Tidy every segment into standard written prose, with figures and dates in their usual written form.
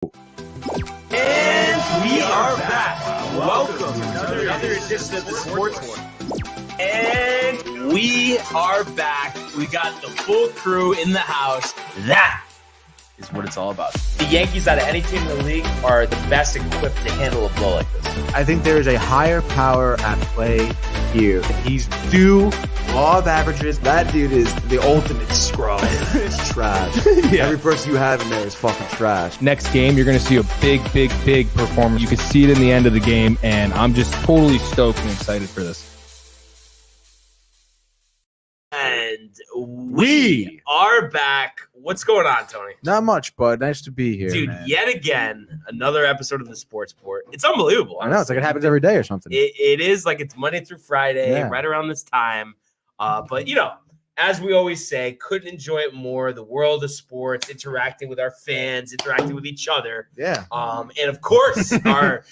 And we are back. Welcome to another edition of the Sports One. And we are back. We got the full crew in the house. That is what it's all about. The Yankees, out of any team in the league, are the best equipped to handle a blow like this. I think there is a higher power at play here. He's due law of averages. That dude is the ultimate scrub. It's trash. Yeah. Every person you have in there is fucking trash. Next game, you're going to see a big performance. You can see it in the end of the game, and I'm just totally stoked and excited for this. And we are back. What's going on, Tony? Not much, but nice to be here, dude, man. Yet again, another episode of the Sports Port. It's unbelievable. I know. It's like it happens every day or something. It is like it's Monday through Friday, right around this time. But, you know, as we always say, couldn't enjoy it more. The world of sports, interacting with our fans, interacting with each other. Yeah. And, of course, our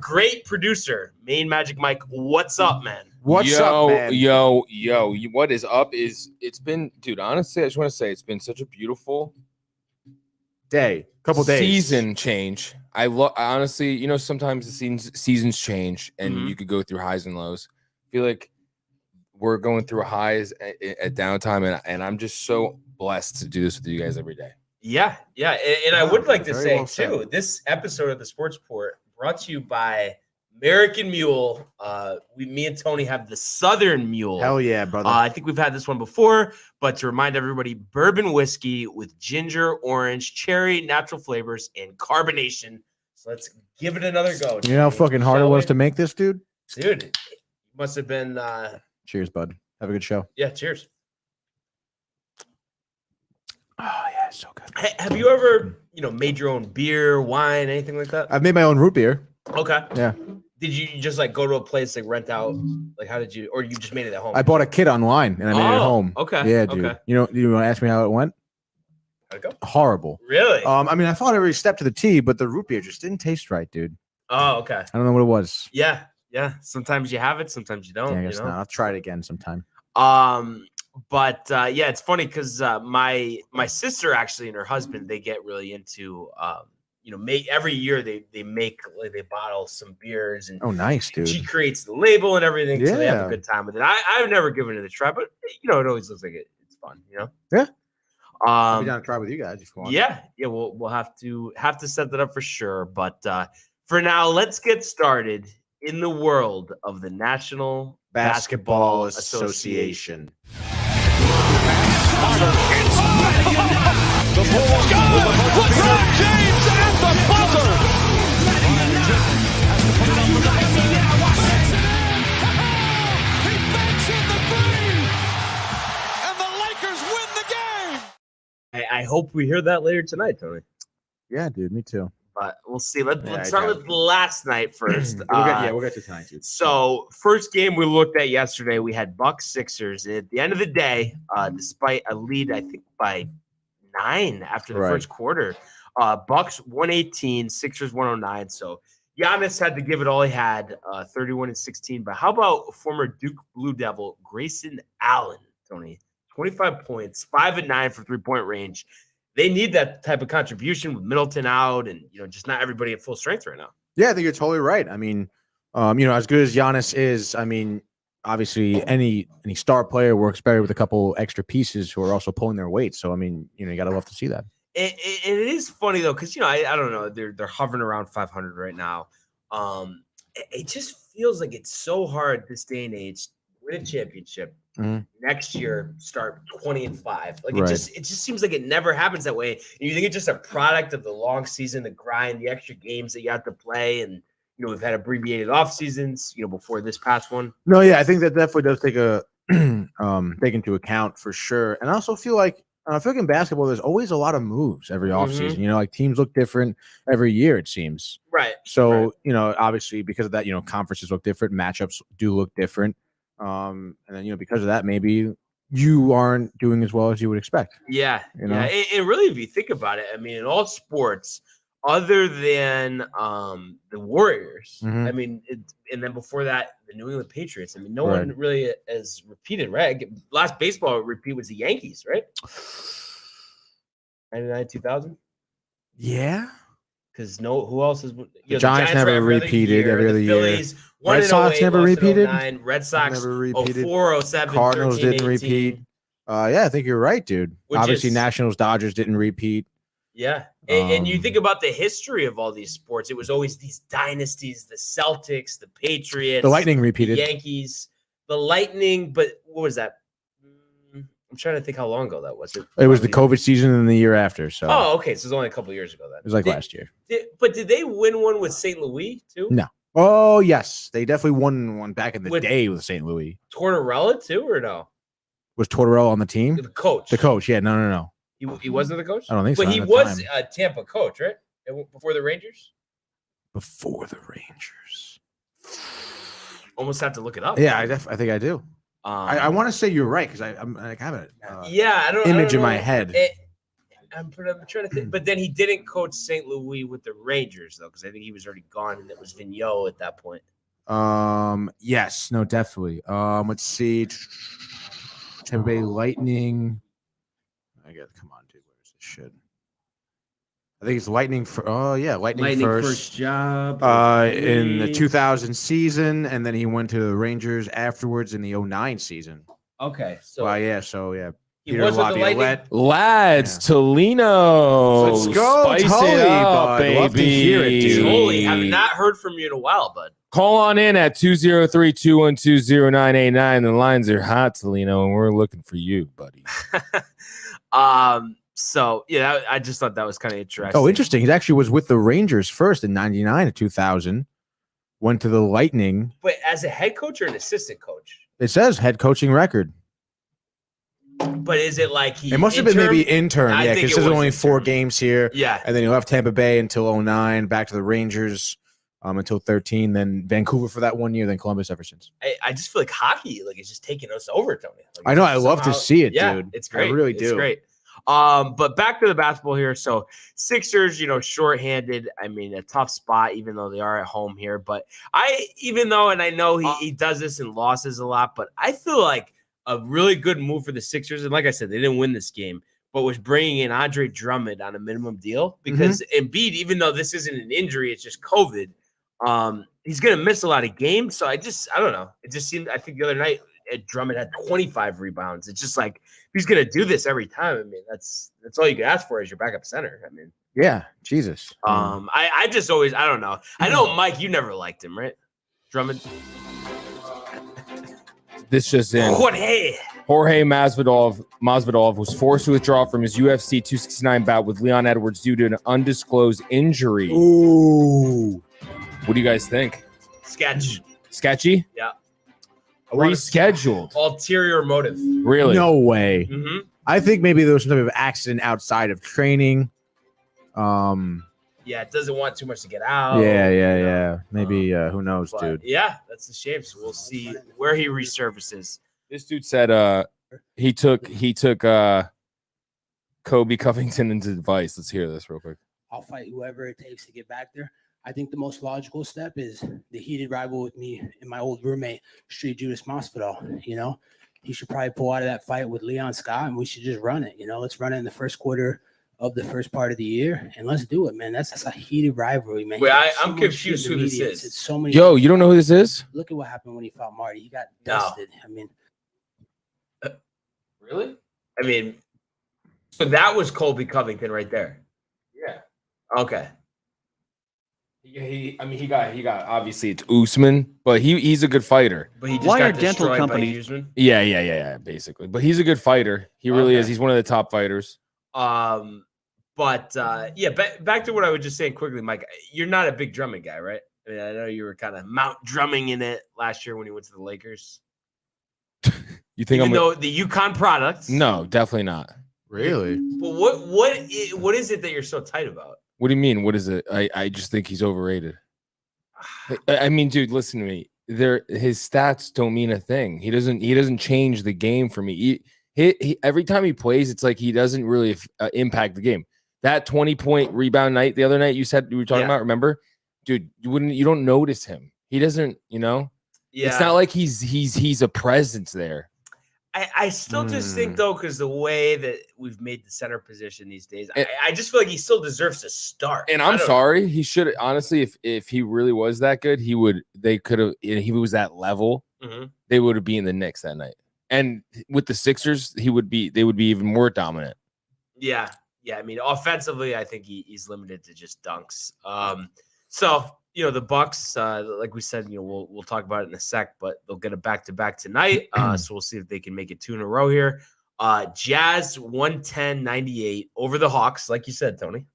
great producer, Main Magic Mike. What's up, man? What's up, man? Yo, what is up is it's been, dude, honestly, I just want to say it's been such a beautiful couple days. Season change. I honestly, you know, sometimes the seasons change and you could go through highs and lows. I feel like we're going through highs at downtime, and I'm just so blessed to do this with you guys every day. Yeah. And I would like to say, well too, this episode of the Sports Port brought to you by American Mule. Me and Tony have the Southern Mule. Hell yeah, brother. I think we've had this one before, but to remind everybody, bourbon whiskey with ginger, orange, cherry, natural flavors, and carbonation. So let's give it another go. You know how fucking hard it was to make this, dude? Dude, it must have been. Cheers, bud. Have a good show. Yeah, cheers. Oh, yeah, it's so good. Hey, have you ever, made your own beer, wine, anything like that? I've made my own root beer. Okay. Yeah. Did you just like go to a place, like rent out? Like, how did you, or you just made it at home? I bought a kit online and I made it at home. Okay. Yeah, dude. Okay. You want to ask me how it went? How'd it go? Horrible. Really? I mean, I followed every step to the T, but the root beer just didn't taste right, dude. Oh, okay. I don't know what it was. Yeah. Sometimes you have it, sometimes you don't. Yeah, I guess not. I'll try it again sometime. But yeah, it's funny because my sister actually and her husband, they get really into every year they bottle some beers, and oh, nice, dude. She creates the label and everything, so they have a Yeah. good time with it. I've never given it a try, but it always looks like it's fun, Yeah. I'll be Um, down to try with you guys if you want. yeah, we'll have to set that up for sure. But for now, let's get started in the world of the National Basketball Association. The Bulls LeBron James at the buzzer. He banks in the three, and the Lakers win the game. I hope we hear that later tonight, Tony. Yeah, dude. Me too. But we'll see. Let's I start doubt with it. last night first. We'll get to tonight, dude. So first game we looked at yesterday, we had Bucks Sixers. At the end of the day, despite a lead, I think by 9 after the first quarter, Bucks 118, Sixers 109. So Giannis had to give it all he had, 31 and 16. But how about former Duke Blue Devil Grayson Allen, Tony? 25 points, 5 and 9 for 3-point range. They need that type of contribution with Middleton out and, just not everybody at full strength right now. Yeah, I think you're totally right. I mean, as good as Giannis is, I mean, obviously any star player works better with a couple extra pieces who are also pulling their weight. So, I mean, you got to love to see that. It is funny, though, because, I don't know. They're hovering around 500 right now. It just feels like it's so hard this day and age to win a championship. Next year, start 20 and 5. Like it just seems like it never happens that way. And you think it's just a product of the long season, the grind, the extra games that you have to play, and we've had abbreviated off seasons, before this past one. No, yeah, I think that definitely does take into account for sure. And I also feel like in basketball, there's always a lot of moves every offseason. Like teams look different every year, it seems. Right. So, obviously because of that, conferences look different, matchups do look different. And then, because of that, maybe you aren't doing as well as you would expect. Yeah. Yeah. And really, if you think about it, I mean, in all sports, other than the Warriors, I mean, and then before that, the New England Patriots. I mean, no one really has repeated, right? Last baseball repeat was the Yankees, right? 99, 2000. Yeah. Because who else is the Giants never repeated every other year. Phillies, Red Sox never repeated. Red Sox never repeated. 04, 07, Cardinals 13, didn't 18. repeat. Yeah, I think you're right, dude. Obviously, Nationals, Dodgers didn't repeat. Yeah, and you think about the history of all these sports. It was always these dynasties: the Celtics, the Patriots, the Lightning repeated, the Yankees, the Lightning. But what was that? I'm trying to think how long ago that was. It was the COVID season and the year after. So okay, so it's only a couple of years ago then. It was like last year. But did they win one with St. Louis too? No. Oh yes, they definitely won one back in the day with St. Louis. Tortorella too, or no? Was Tortorella on the team? The coach. The coach. Yeah. No. He wasn't the coach. I don't think so. But he was a Tampa coach, right? Before the Rangers. Before the Rangers. Almost have to look it up. Yeah, I think I do. I want to say you're right because I'm like having an image in my head. I'm trying to think, but then he didn't coach St. Louis with the Rangers though, because I think he was already gone, and it was Vigneault at that point. Yes, no, definitely. Let's see, Tampa Bay Lightning. Come on, dude, where's this shit? I think it's Lightning for. Oh yeah, Lightning first job. In the 2000 season, and then he went to the Rangers afterwards in the 09 season. Okay, so yeah. He was with the Lightning. Lads, Tolino. Let's go, Spice Tully, it up, bud. baby. Love to hear it, dude. Tully, have not heard from you in a while, bud. Call on in at 203-212-0989. The lines are hot, Tolino, and we're looking for you, buddy. So yeah, I just thought that was kind of interesting. Oh, interesting. He actually was with the Rangers first in 99 and 2000. Went to the Lightning. But as a head coach or an assistant coach? It says head coaching record. But is it like he? It must have been maybe intern. Yeah, because there's only 4 games here. Yeah. And then he left Tampa Bay until 09, back to the Rangers until 13, then Vancouver for that 1 year, then Columbus ever since. I just feel like hockey, like it's just taking us over, Tony. Like, I know. I love to see it, dude. It's great. I really do. It's great. But back to the basketball here. So Sixers, shorthanded. I mean, a tough spot, even though they are at home here. But I know he does this in losses a lot, but I feel like a really good move for the Sixers. And like I said, they didn't win this game, but was bringing in Andre Drummond on a minimum deal because Embiid, even though this isn't an injury, it's just COVID. He's going to miss a lot of games. So I don't know. It just seemed, I think the other night Drummond had 25 rebounds. It's just like, he's going to do this every time. I mean, that's all you can ask for as your backup center. I mean, yeah, Jesus. I just always, I don't know. I know, Mike, you never liked him, right? Drummond. This just in. Jorge Masvidal was forced to withdraw from his UFC 269 bout with Leon Edwards due to an undisclosed injury. Ooh. What do you guys think? Sketchy? Yeah. Rescheduled. Ulterior motive. Really? No way. Mm-hmm. I think maybe there was some type of accident outside of training. Yeah, it doesn't want too much to get out. Yeah. Maybe who knows, dude? Yeah, that's a shame. So we'll see where he resurfaces. This dude said he took Kobe Covington's advice. Let's hear this real quick. I'll fight whoever it takes to get back there. I think the most logical step is the heated rival with me and my old roommate, Street Judas Masvidal. He should probably pull out of that fight with Leon Scott, and we should just run it. Let's run it in the first quarter of the first part of the year, and let's do it, man. That's a heated rivalry, man. Wait, I'm confused who this is. It's so many. Yo, you don't know who this is? Look at what happened when he fought Marty. He got dusted. I mean, really? I mean, so that was Colby Covington right there. Yeah. Okay. He got obviously it's Usman, but he's a good fighter. But he just got destroyed by Usman. Yeah, basically. But he's a good fighter. He really is. He's one of the top fighters. Back to what I was just saying quickly, Mike. You're not a big drumming guy, right? I mean, I know you were kind of Mount drumming in it last year when he went to the Lakers. You think Even though the UConn product? No, definitely not. Really? But what is it that you're so tight about? What do you mean? What is it? I just think he's overrated. I mean, dude, listen to me. His stats don't mean a thing. He doesn't change the game for me. He every time he plays, it's like he doesn't really impact the game. That 20-point rebound night the other night you said you were talking about, remember? Dude, you don't notice him. He doesn't, Yeah. It's not like he's a presence there. I still just think though, because the way that we've made the center position these days, I just feel like he still deserves to start. And I'm sorry, he should honestly, if he really was that good, they could have. If he was that level, they would have been in the Knicks that night. And with the Sixers, they would be even more dominant. Yeah. I mean, offensively, I think he's limited to just dunks. So the Bucks, like we said, we'll talk about it in a sec, but they'll get a back-to-back tonight. So we'll see if they can make it 2 in a row here. Jazz 110-98 over the Hawks, like you said, Tony.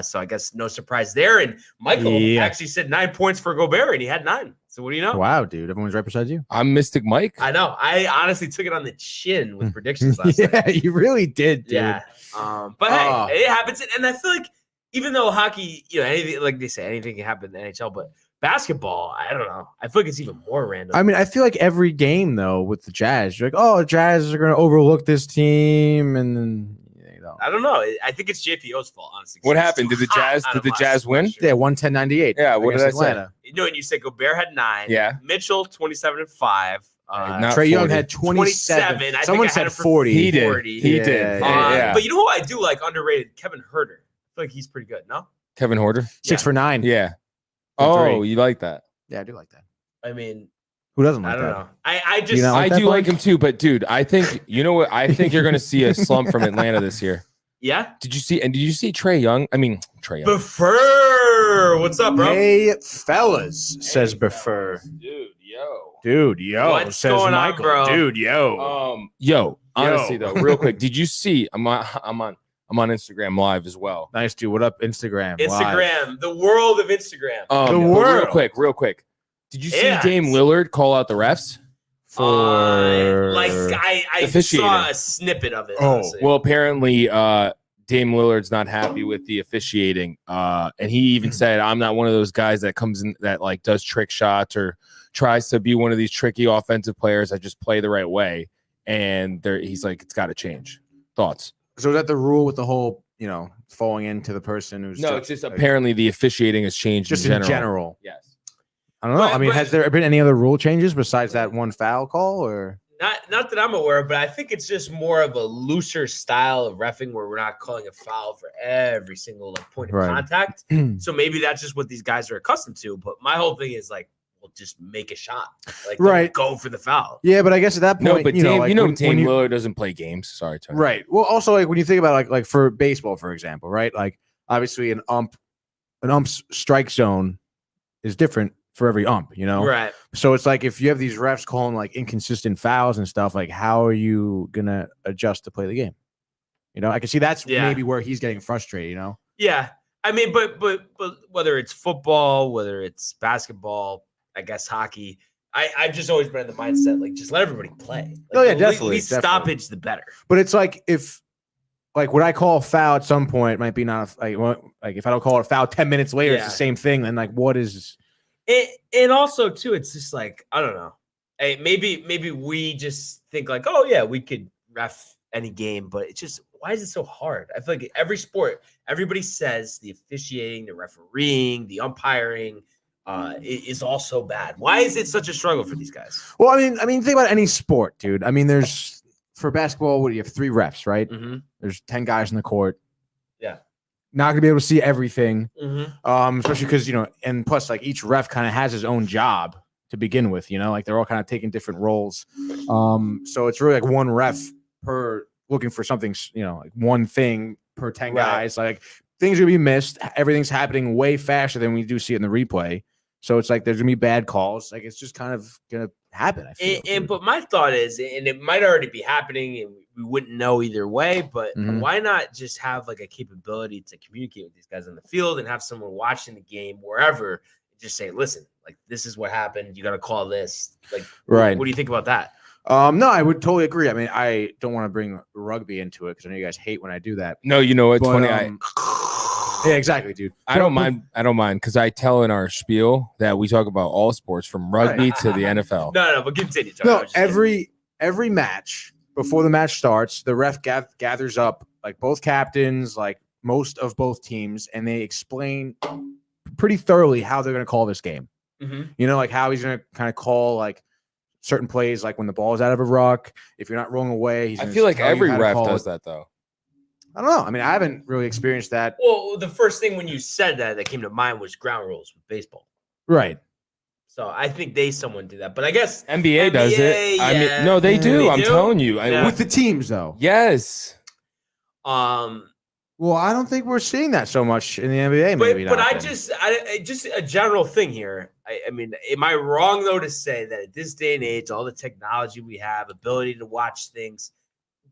So I guess no surprise there. And Michael actually said 9 points for Gobert, and he had 9. So what do you know? Wow, dude. Everyone's right beside you. I'm Mystic Mike. I know. I honestly took it on the chin with predictions last night. Yeah, you really did, dude. Yeah. But hey, it happens. And I feel like even though hockey, anything, like they say, anything can happen in the NHL, but basketball, I don't know. I feel like it's even more random. I mean, I feel like every game, though, with the Jazz, you're like, oh, the Jazz are going to overlook this team. And then, I don't know. I think it's JPO's fault, honestly. What happened? Did the Jazz win? Yeah, 110-98. Yeah, what did I say? And you said Gobert had 9. Yeah. Mitchell, 27-5. Trae Young had 27. Someone said 40. He did. He did. But you know who I do like underrated? Kevin Huerter. I feel like he's pretty good, no? Kevin Huerter? 6 for 9. Yeah. Oh, you like that? Yeah, I do like that. I mean, who doesn't like that? I don't know. I do like him too, but dude, I think what? I think you're gonna see a slump from Atlanta this year. Yeah. Did you see Trae Young? I mean, Trae Young. Buffer. What's up, bro? Hey, fellas, says Buffer. Dude, yo. What's says going Michael. on, bro? Dude, yo. Honestly though, real quick, did you see? I'm on Instagram Live as well. Nice, dude. What up, Instagram? Live. The world of Instagram. The world. Real quick. Did you see Dame Lillard call out the refs? I saw a snippet of it. Honestly. Well, apparently, Dame Lillard's not happy with the officiating, and he even said, "I'm not one of those guys that comes in that like does trick shots or tries to be one of these tricky offensive players. I just play the right way." And he's like, "It's got to change." Thoughts? So is that the rule with the whole, falling into the person who's? No, it's just apparently the officiating has changed. Just in general. Yes. I don't know. Has there been any other rule changes besides that one foul call, or not that I'm aware of? But I think it's just more of a looser style of reffing where we're not calling a foul for every single point of contact. So maybe that's just what these guys are accustomed to. But my whole thing is like, well, just make a shot, don't go for the foul. Yeah, but I guess at that point, no, but Dame Lillard doesn't play games. Sorry, Tony. Right. Well, also like when you think about like for baseball, for example, right? Like obviously an ump's strike zone is different for every ump, Right. So it's like if you have these refs calling like inconsistent fouls and stuff, like how are you gonna adjust to play the game? I can see that's maybe where he's getting frustrated. Yeah. I mean, but whether it's football, whether it's basketball, I guess hockey, I've just always been in the mindset like just let everybody play. Definitely. Least stoppage, the better. But it's like if. Like, would I call a foul at some point? It might be not like if I don't call it a foul 10 minutes later, it's the same thing. Then like, what is it? And also too, it's just like I don't know. Hey, maybe we just think like, oh yeah, we could ref any game, but it's just why is it so hard? I feel like every sport, everybody says the officiating, the refereeing, the umpiring is all so bad. Why is it such a struggle for these guys? Well, I mean, think about any sport, dude. I mean, there's. For basketball, what do you have? 3 refs, right? Mm-hmm. There's 10 guys in the court. Yeah. Not going to be able to see everything. Mm-hmm. Especially because, and plus, like, each ref kind of has his own job to begin with, like, they're all kind of taking different roles. So it's really like one ref per looking for something, like one thing per 10 guys. Like, things are going to be missed. Everything's happening way faster than we do see it in the replay. So it's like there's going to be bad calls. Like, it's just kind of going to happen, I feel. But my thought is, and it might already be happening and we wouldn't know either way, but why not just have like a capability to communicate with these guys on the field and have someone watching the game wherever just say, listen, like this is what happened. You got to call this. Like, what do you think about that? No, I would totally agree. I mean, I don't want to bring rugby into it because I know you guys hate when I do that. No, it's funny. Yeah, exactly, dude. I don't mind because I tell in our spiel that we talk about all sports from rugby to the NFL. No, but continue. No, every match before the match starts, the ref gathers up like both captains, like most of both teams, and they explain pretty thoroughly how they're going to call this game. Mm-hmm. Like how he's going to kind of call like certain plays, like when the ball is out of a ruck, if you're not rolling away, I feel like every ref does that though. I don't know. I mean, I haven't really experienced that. Well, the first thing when you said that came to mind was ground rules with baseball. Right. So I think someone did that, but I guess NBA does it. I mean, no, they do. I'm telling you, with the teams though. Yes. Well, I don't think we're seeing that so much in the NBA. Maybe, but I just a general thing here. I mean, am I wrong though to say that at this day and age, all the technology we have, ability to watch things,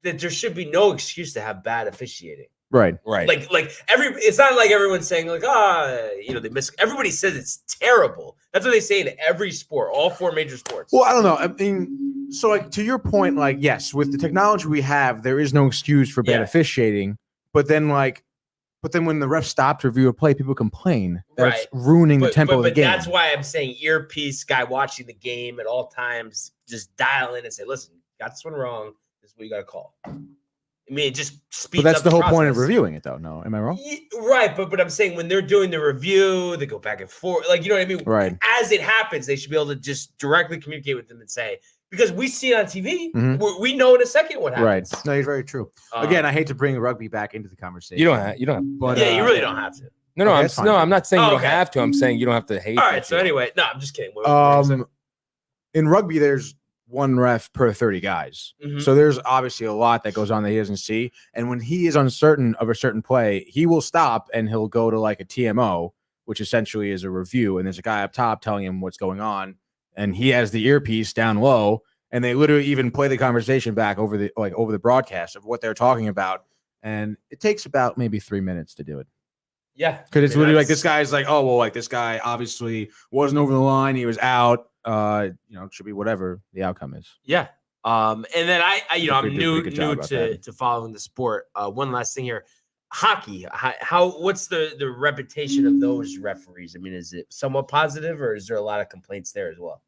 that there should be no excuse to have bad officiating? Right. Like it's not like everyone's saying like, they miss. Everybody says it's terrible. That's what they say in every sport, all 4 major sports. Well, I don't know. I mean, so like to your point, like yes, with the technology we have, there is no excuse for bad officiating. But then when the ref stops to review a play, people complain that it's ruining the tempo of the game. But that's why I'm saying earpiece guy watching the game at all times, just dial in and say, listen, got this one wrong. This is what you got to call. I mean, it just speeds up. But that's the whole point of reviewing it, though. No, am I wrong? Right, but I'm saying when they're doing the review, they go back and forth. Like, you know what I mean? Right. As it happens, they should be able to just directly communicate with them and say, because we see it on TV, we know in a second what happens. Right. No, you're very true. Again, I hate to bring rugby back into the conversation. You don't have. But you really don't have to. No, I'm not saying you don't have to. I'm saying you don't have to hate. All right. So anyway, no, I'm just kidding. In rugby, there's 1 ref per 30 guys. So there's obviously a lot that goes on that he doesn't see. And when he is uncertain of a certain play, he will stop and he'll go to like a TMO, which essentially is a review. And there's a guy up top telling him what's going on. And he has the earpiece down low. And they literally even play the conversation back over the broadcast of what they're talking about. And it takes about maybe 3 minutes to do it. Yeah. Because it's literally like this guy's like, oh, well, like this guy obviously wasn't over the line. He was out. It should be whatever the outcome is. Yeah. And then I'm new to following the sport. One last thing here. Hockey. What's the reputation of those referees? I mean, is it somewhat positive or is there a lot of complaints there as well?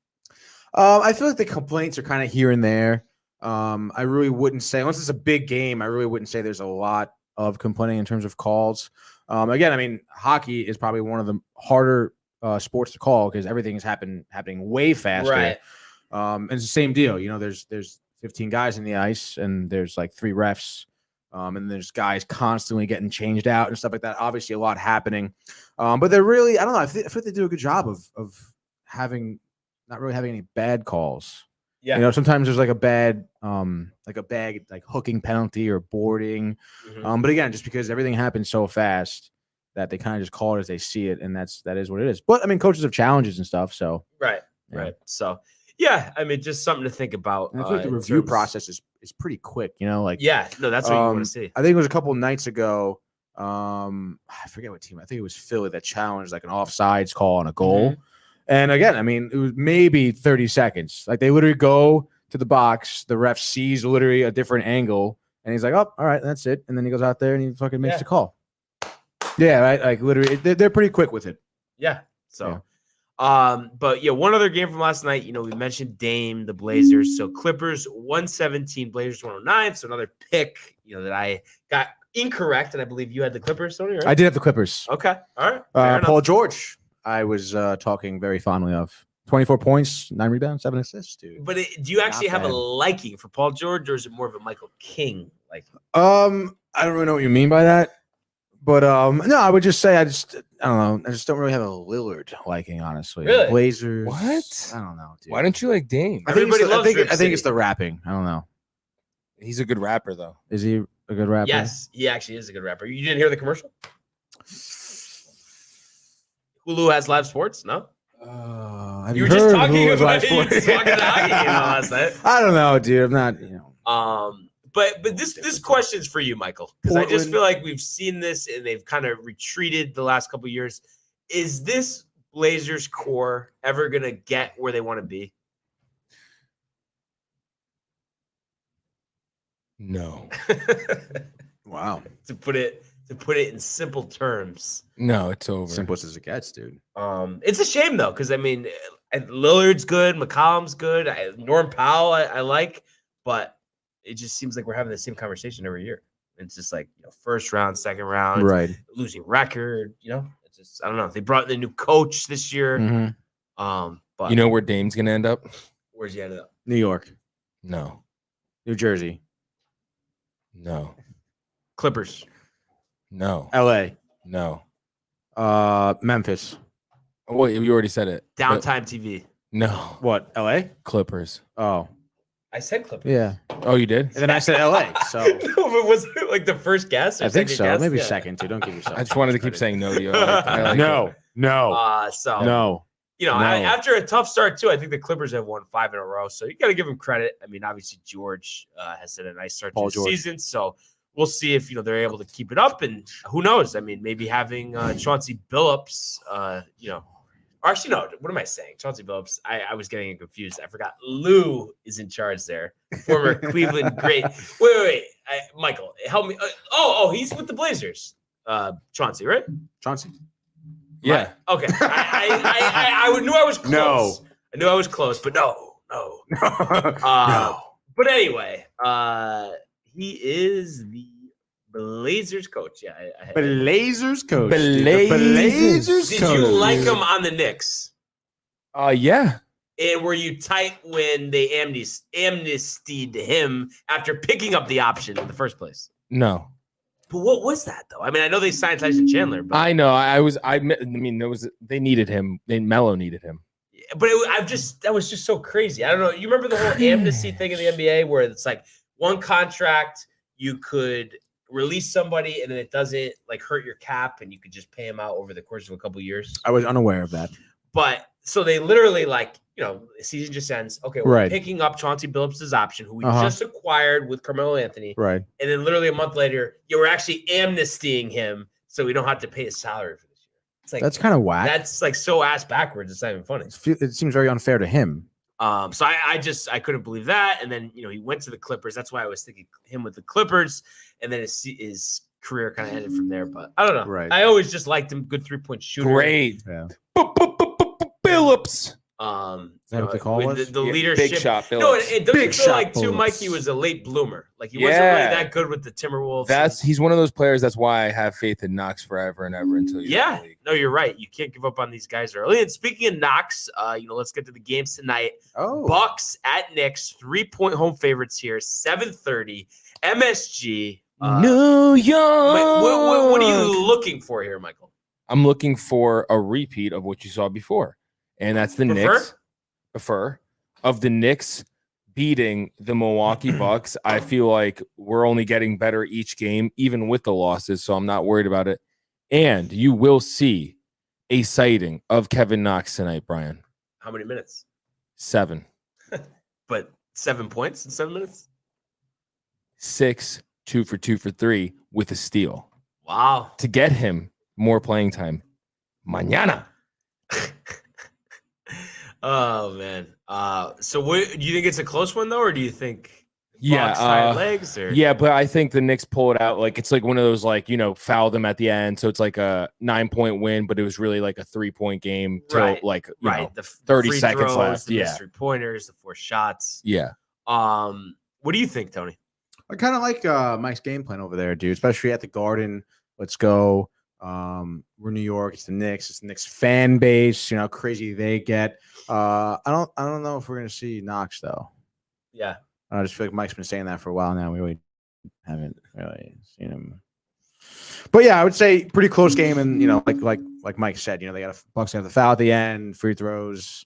I feel like the complaints are kind of here and there. I really wouldn't say, unless it's a big game, I really wouldn't say there's a lot of complaining in terms of calls. Again, I mean, hockey is probably one of the harder sports to call because everything is happening way faster. Right. And it's the same deal. You know, there's 15 guys in the ice and there's like 3 refs. And there's guys constantly getting changed out and stuff like that. Obviously, a lot happening. But they're really, I don't know. I feel like they do a good job of not really having any bad calls. Yeah. You know, sometimes there's like a bad hooking penalty or boarding. But again, just because everything happens so fast that they kind of just call it as they see it, and that is what it is. But I mean, coaches have challenges and stuff, so right. So yeah, I mean, just something to think about. And I feel like the review process is pretty quick. You know, like that's what you want to see. I think it was a couple of nights ago. I forget what team. I think it was Philly that challenged like an offsides call on a goal. And again, I mean, it was maybe 30 seconds. Like they literally go to the box, the ref sees literally a different angle, and he's like, "Oh, all right, that's it." And then he goes out there and he fucking makes the call. Yeah, right. Like literally, they're pretty quick with it. Yeah. So, but yeah, one other game from last night. You know, we mentioned Dame, the Blazers. So Clippers 117, Blazers 109. So another pick. You know that I got incorrect, and I believe you had the Clippers, Tony. Right? I did have the Clippers. Okay. All right. Paul George. I was talking very fondly of 24 points, 9 rebounds, 7 assists, dude. But do you actually have a liking for Paul George, or is it more of a Michael King liking? I don't really know what you mean by that, but no, I would just say I don't know. I just don't really have a Lillard liking, honestly. Really? Blazers. What? I don't know, dude. Why don't you like Dame? I think it's the rapping. I don't know. He's a good rapper, though. Is he a good rapper? Yes, he actually is a good rapper. You didn't hear the commercial? Hulu has live sports, no? You were just talking about hockey last night. I don't know, dude. I'm not, you know. But this question's for you, Michael, because I just feel like we've seen this and they've kind of retreated the last couple of years. Is this Blazers core ever gonna get where they want to be? No. Wow. To put it in simple terms. No, it's over. Simplest as it gets, dude. It's a shame though, because I mean, Lillard's good, McCollum's good, Norm Powell I like, but it just seems like we're having the same conversation every year. It's just like, you know, first round, second round, right? Losing record, you know. It's just, I don't know. They brought in the new coach this year. Mm-hmm. But you know where Dame's gonna end up? Where's he ended up? New York. No. New Jersey. No. Clippers. No. L.A. No. Memphis. Oh, wait, you already said it. Downtime TV. No. What? L.A. Clippers. Oh. I said Clippers. Yeah. Oh, you did? And then I said L.A. So No, but was it like the first guess? Or I think second so. guess? Maybe Yeah. second too. Don't give yourself. I just wanted to keep saying no to you. I like no. it. No. So you know, No. after a tough start too, I think the Clippers have won 5 in a row. So you got to give them credit. I mean, obviously George has had a nice start to the season, so we'll see if they're able to keep it up. And who knows? I mean, maybe having Chauncey Billups, or actually no, what am I saying? Chauncey Billups. I was getting confused. I forgot. Lou is in charge there, former Cleveland great. Wait, Michael, help me. He's with the Blazers. Chauncey, right? Chauncey. Yeah. Okay. I knew I was close. No. I knew I was close, but no. No. But anyway, he is the Blazers coach. Yeah. Blazers coach. Blazers Did coach. you like him on the Knicks? Yeah. And were you tight when they amnestied him after picking up the option in the first place? No. But what was that though? I mean, I know they signed Tyson Chandler, but I know. They needed him. Melo needed him. but that was just so crazy. I don't know. You remember the whole amnesty thing in the NBA where it's like one contract you could release somebody and then it doesn't like hurt your cap and you could just pay him out over the course of a couple of years. I was unaware of that. But so they literally the season just ends. Okay, we're picking up Chauncey Billups' option, who we just acquired with Carmelo Anthony. Right. And then literally a month later, we're actually amnestying him so we don't have to pay his salary for this year. It's like that's kind of whack. That's like so ass backwards. It's not even funny. It seems very unfair to him. So I couldn't believe that. And then he went to the Clippers. That's why I was thinking him with the Clippers. And then his career kind of ended from there. But I don't know. Right. I always just liked him. Good 3-point shooter. Great. Yeah. Billups. Is that what the call was? The leadership. Big shot. Billups. No, it doesn't Big feel shot like too. Billups. Mikey was a late bloomer. Like he wasn't really that good with the Timberwolves. He's one of those players. That's why I have faith in Knox forever and ever until you're in the league. No, you're right. You can't give up on these guys early. And speaking of Knox, let's get to the games tonight. Oh, Bucks at Knicks, 3-point home favorites here, 7:30. MSG. New York. What are you looking for here, Michael? I'm looking for a repeat of what you saw before, and that's the Knicks. Of the Knicks beating the Milwaukee Bucks. I feel like we're only getting better each game, even with the losses, so I'm not worried about it. And you will see a sighting of Kevin Knox tonight, Brian. How many minutes? 7. But 7 points in 7 minutes? 6, 2 for 2 for 3 with a steal. Wow. To get him more playing time. Mañana. Oh, man. So do you think it's a close one, though, or do you think Bucks high legs? Or? Yeah, but I think the Knicks pull it out. Like, it's like one of those, foul them at the end. So it's like a 9-point win, but it was really like a 3-point game till the 30 free seconds throws, left. The Yeah. 3-pointers, the 4 shots. Yeah. What do you think, Tony? I kind of like Mike's game plan over there, dude. Especially at the Garden. Let's go. We're New York. It's the Knicks. It's the Knicks fan base. You know how crazy they get. I don't know if we're gonna see Knox though. Yeah. I just feel like Mike's been saying that for a while now. We really haven't really seen him. But yeah, I would say pretty close game, and like Mike said, they got Bucks have the foul at the end, free throws.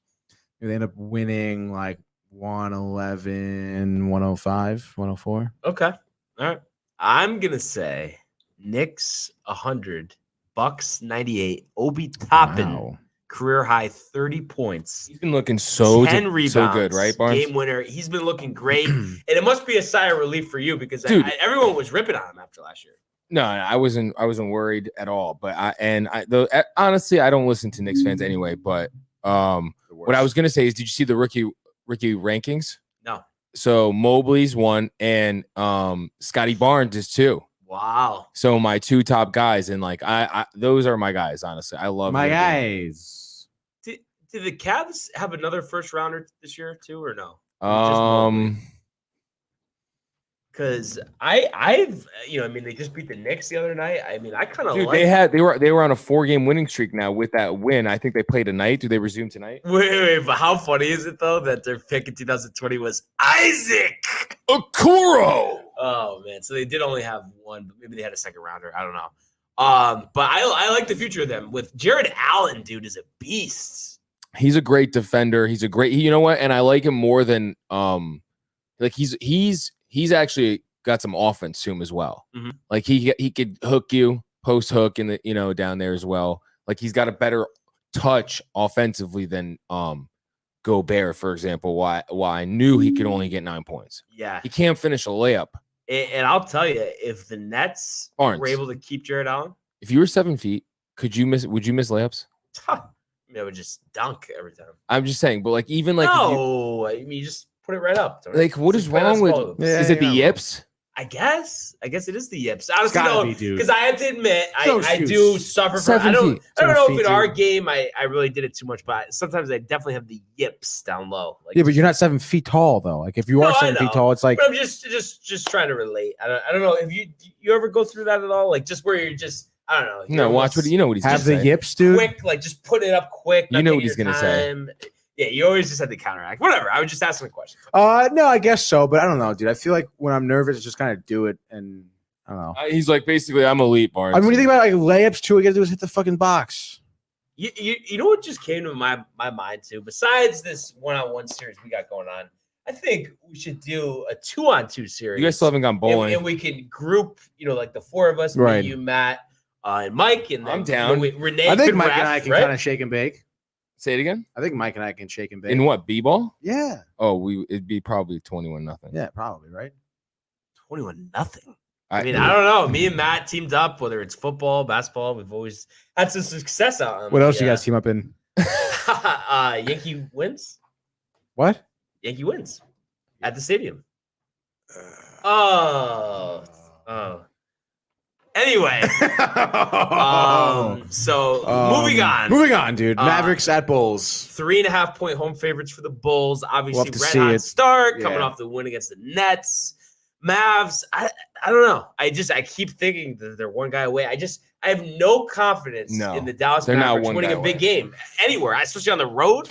They end up winning like 111, 105, 104. Okay. All right. I'm gonna say Knicks 100, Bucks 98. Obi Toppin, career high 30 points. He's been looking so 10 rebounds, so good, right, Barnes? Game winner. He's been looking great, and it must be a sigh of relief for you because everyone was ripping on him after last year. No, I wasn't worried at all. But honestly, I don't listen to Knicks fans anyway. But what I was gonna say is, did you see the rookie rankings? No. So Mobley's 1, and Scotty Barnes is 2. Wow. So my 2 top guys, and I those are my guys. Honestly, I love my guys. Did the Cavs have another first rounder this year too, or no? Because I've they just beat the Knicks the other night. I mean, I kind of Dude, like. they were on a 4-game winning streak now with that win. I think they play tonight. Do they resume tonight? Wait, but how funny is it though that their pick in 2020 was Isaac Okoro? Oh man, so they did only have one, but maybe they had a second rounder. I don't know. But I like the future of them with Jared Allen. Dude is a beast. He's a great defender. He's a great. You know what? And I like him more than like he's actually got some offense to him as well. Mm-hmm. Like he could hook you, post hook in the down there as well. Like he's got a better touch offensively than Gobert, for example. Why I knew he could only get 9 points. Yeah, he can't finish a layup. And I'll tell you, if the Nets were able to keep Jared Allen, if you were 7 feet, would you miss layups? I would just dunk every time. I'm just saying, but like even like you just put it right up. Like what is wrong with? Is it the yips? I guess it is the yips. Honestly, no, because I have to admit, So I do suffer from. I don't know if in our game I really did it too much, but sometimes I definitely have the yips down low. Like, yeah, but you're not 7 feet tall though. Like if you are 7 feet tall, it's like. But I'm just trying to relate. I don't know. Have you ever go through that at all? Like just where you're just. I don't know. No, watch what you know what he's have the say. yips, dude. Quick, like just put it up quick. You know what he's gonna say. Yeah, you always just had to counteract. Whatever. I was just asking a question. No, I guess so, but I don't know, dude. I feel like when I'm nervous, I just kind of do it, and I don't know. He's like basically, I'm elite, Barnes. I mean, when you think about like layups too, all you gotta do is hit the fucking box. You know what just came to my mind too? Besides this one-on-one series we got going on, I think we should do a 2-on-2 series. You guys still haven't gone bowling, and we can group, like the four of us, right? Me, you, Matt, and Mike, and then, I'm down. Renee, I think Mike and I can kind of shake and bake. Say it again. I think Mike and I can shake and bake. In what, b-ball? Yeah. Oh, it'd be probably 21-0. Yeah, probably, right? 21-0. I mean, I don't know. Me and Matt teamed up, whether it's football, basketball. We've always had some success out. What else you guys team up in? Yankee wins. What? Yankee wins at the stadium. Oh. Anyway, moving on, dude. Mavericks at Bulls. 3.5-point home favorites for the Bulls. Obviously, red hot start coming off the win against the Nets. Mavs, I don't know. I keep thinking that they're one guy away. I have no confidence in the Dallas Mavericks winning a big game anywhere, especially on the road.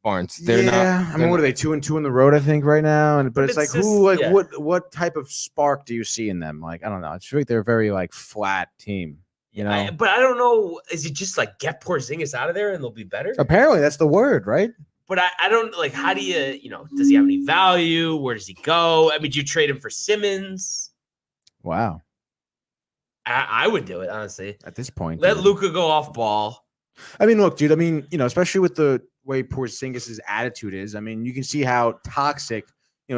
Barnes, they're not. I mean, what are they 2-2 on the road? I think right now, but it's like just, what type of spark do you see in them? Like I don't know. I feel like they're a very like flat team. You know, but I don't know. Is it just like get Porzingis out of there and they'll be better? Apparently, that's the word, right? But I don't like. How do you does he have any value? Where does he go? I mean, do you trade him for Simmons? Wow, I would do it honestly. At this point, let Luka go off ball. I mean, look, dude. I mean, especially with the way Porzingis' attitude is. I mean, you can see how toxic,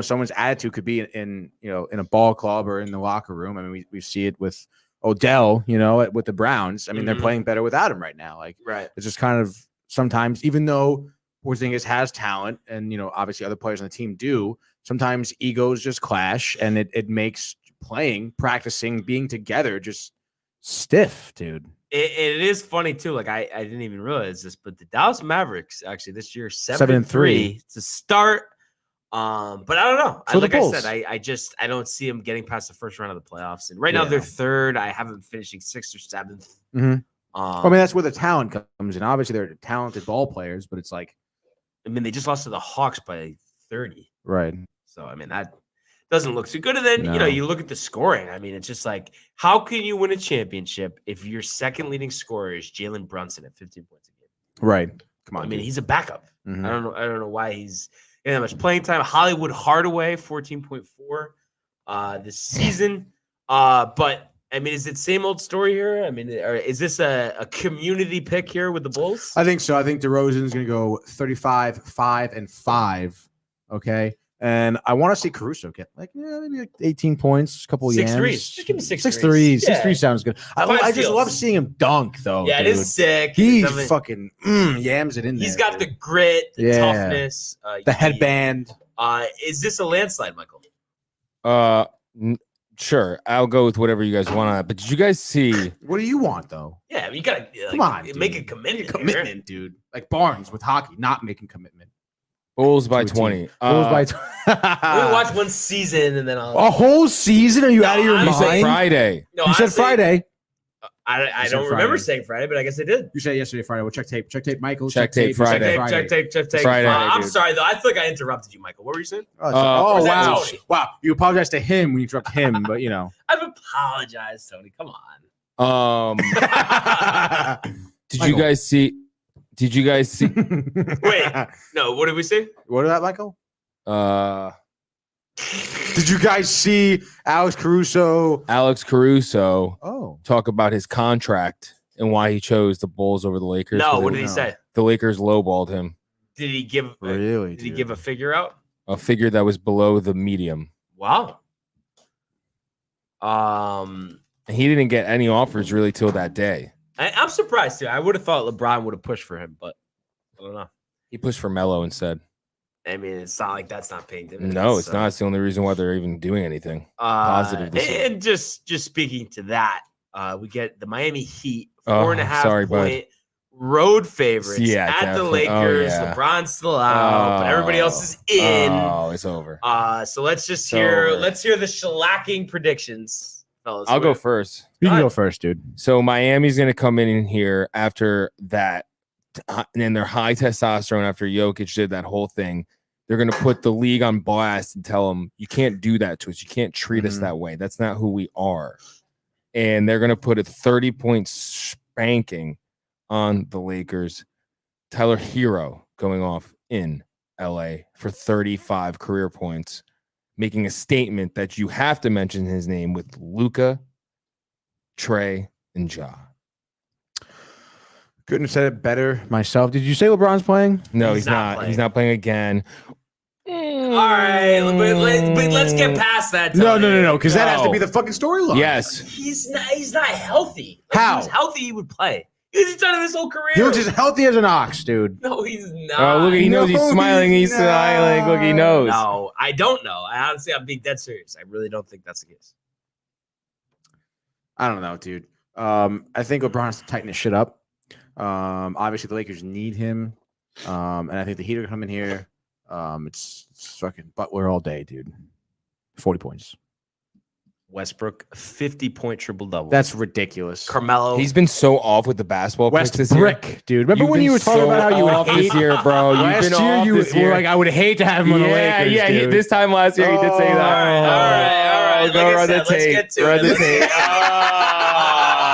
someone's attitude could be in a ball club or in the locker room. I mean, we see it with Odell, with the Browns. I mean, they're playing better without him right now. Like, it's just kind of sometimes, even though Porzingis has talent and, obviously other players on the team do, sometimes egos just clash and it makes practicing, being together just stiff, dude. It is funny too. Like I didn't even realize this, but the Dallas Mavericks actually this year 7-3 to start. But I don't know. I don't see them getting past the first round of the playoffs. And right now they're third. I have them finishing 6th or 7th. Mm-hmm. I mean, that's where the talent comes in. Obviously, they're talented ball players, but it's like, I mean, they just lost to the Hawks by 30. Right. So I mean that doesn't look too good. And then, you look at the scoring. I mean, it's just like, how can you win a championship if your second leading scorer is Jalen Brunson at 15 points a game? Right. Come on. I mean, he's a backup. Mm-hmm. I don't know why he's getting that much playing time. Hollywood Hardaway, 14.4 this season. But I mean, is it same old story here? I mean, is this a community pick here with the Bulls? I think so. I think DeRozan's going to go 35, 5, and 5. Okay. And I want to see Caruso get maybe 18 points, a couple of yams. 6 threes. Just give me 6 threes. 6 6 3 sounds good. I just love seeing him dunk, though. Yeah, dude. It is sick. He's fucking yams it in there. He's got the grit, the toughness. The headband. Is this a landslide, Michael? Sure. I'll go with whatever you guys want. But did you guys see? What do you want, though? Yeah, I mean, you got to come on, make a commitment. Dude. Like Barnes with hockey, not making commitment. Bulls by 20. Bulls by 20. Let me watch one season and then I'll. A whole season? Are you out of your I'm You said mind? Friday. No, You said Friday. I said don't remember Friday. saying Friday, but I guess I did. You said yesterday Friday. Well, check tape. Check tape, Michael. Check tape Friday. Check tape. Friday, I'm dude. sorry though. I feel like I interrupted you, Michael. What were you saying? Oh, was that wow. Tony? Wow. You apologize to him when you interrupt him, but I've apologized, Tony. Come on. Did Michael. you guys see? Wait. No. What did we say? What is that, Michael? Did you guys see Alex Caruso? Alex Caruso Oh. talk about his contract and why he chose the Bulls over the Lakers? No. 'Cause What they- did he say? The Lakers lowballed him. Did he give? Really? Did he give a figure out? A figure that was below the medium. Wow. And he didn't get any offers really till that day. I'm surprised too. I would have thought LeBron would have pushed for him, but I don't know. He pushed for Melo instead. I mean, it's not like that's not paying dividends. No, it's so. not. It's the only reason why they're even doing anything positive this year. And just speaking to that, we get the Miami Heat, Oh, 4.5 sorry, bud. point road favorites Yeah, at the definitely. Oh, Lakers. yeah. LeBron's still out, but everybody else is in. Oh, it's over. So let's just over. let's hear the shellacking predictions, fellas. I'll go first. You can Go go ahead. first, dude. So Miami's going to come in here after that, and then they're high testosterone after Jokic did that whole thing. They're going to put the league on blast and tell them, you can't do that to us. You can't treat us that way. That's not who we are. And they're going to put a 30-point spanking on the Lakers. Tyler Hero going off in LA for 35 career points, making a statement that you have to mention his name with Luka, Trey, and Ja. Couldn't have said it better myself. Did you say LeBron's playing? No, He's he's not not. playing. He's not playing again. All right, but let's get past that. No, Tony. because that has to No. be the fucking storyline. Yes. He's not healthy. Like, How? If he was healthy, he would play. He's done it his whole career. He looks as healthy as an ox, dude. No, he's not. Oh, look, he knows. He's No, smiling. He's he's smiling. Look, he not. knows. No, I don't know. I honestly, I'm being dead serious. I really don't think that's the case. I don't know, dude. I think LeBron has to tighten his shit up. Obviously, the Lakers need him. And I think the Heat are coming here. It's fucking Butler all day, dude. 40 points. Westbrook, 50-point triple-double. That's ridiculous. Carmelo. He's been so off with the basketball picks this year. Westbrook, dude. Remember You've when been you were talking so about how you off would this hate year, bro? You've last been year? off You this were year. like, I would hate to have him on the Lakers. Yeah. Dude. This time last year, he did say that. All right. Go Like I run said, the let's tape. get to Run it. the Let's- tape.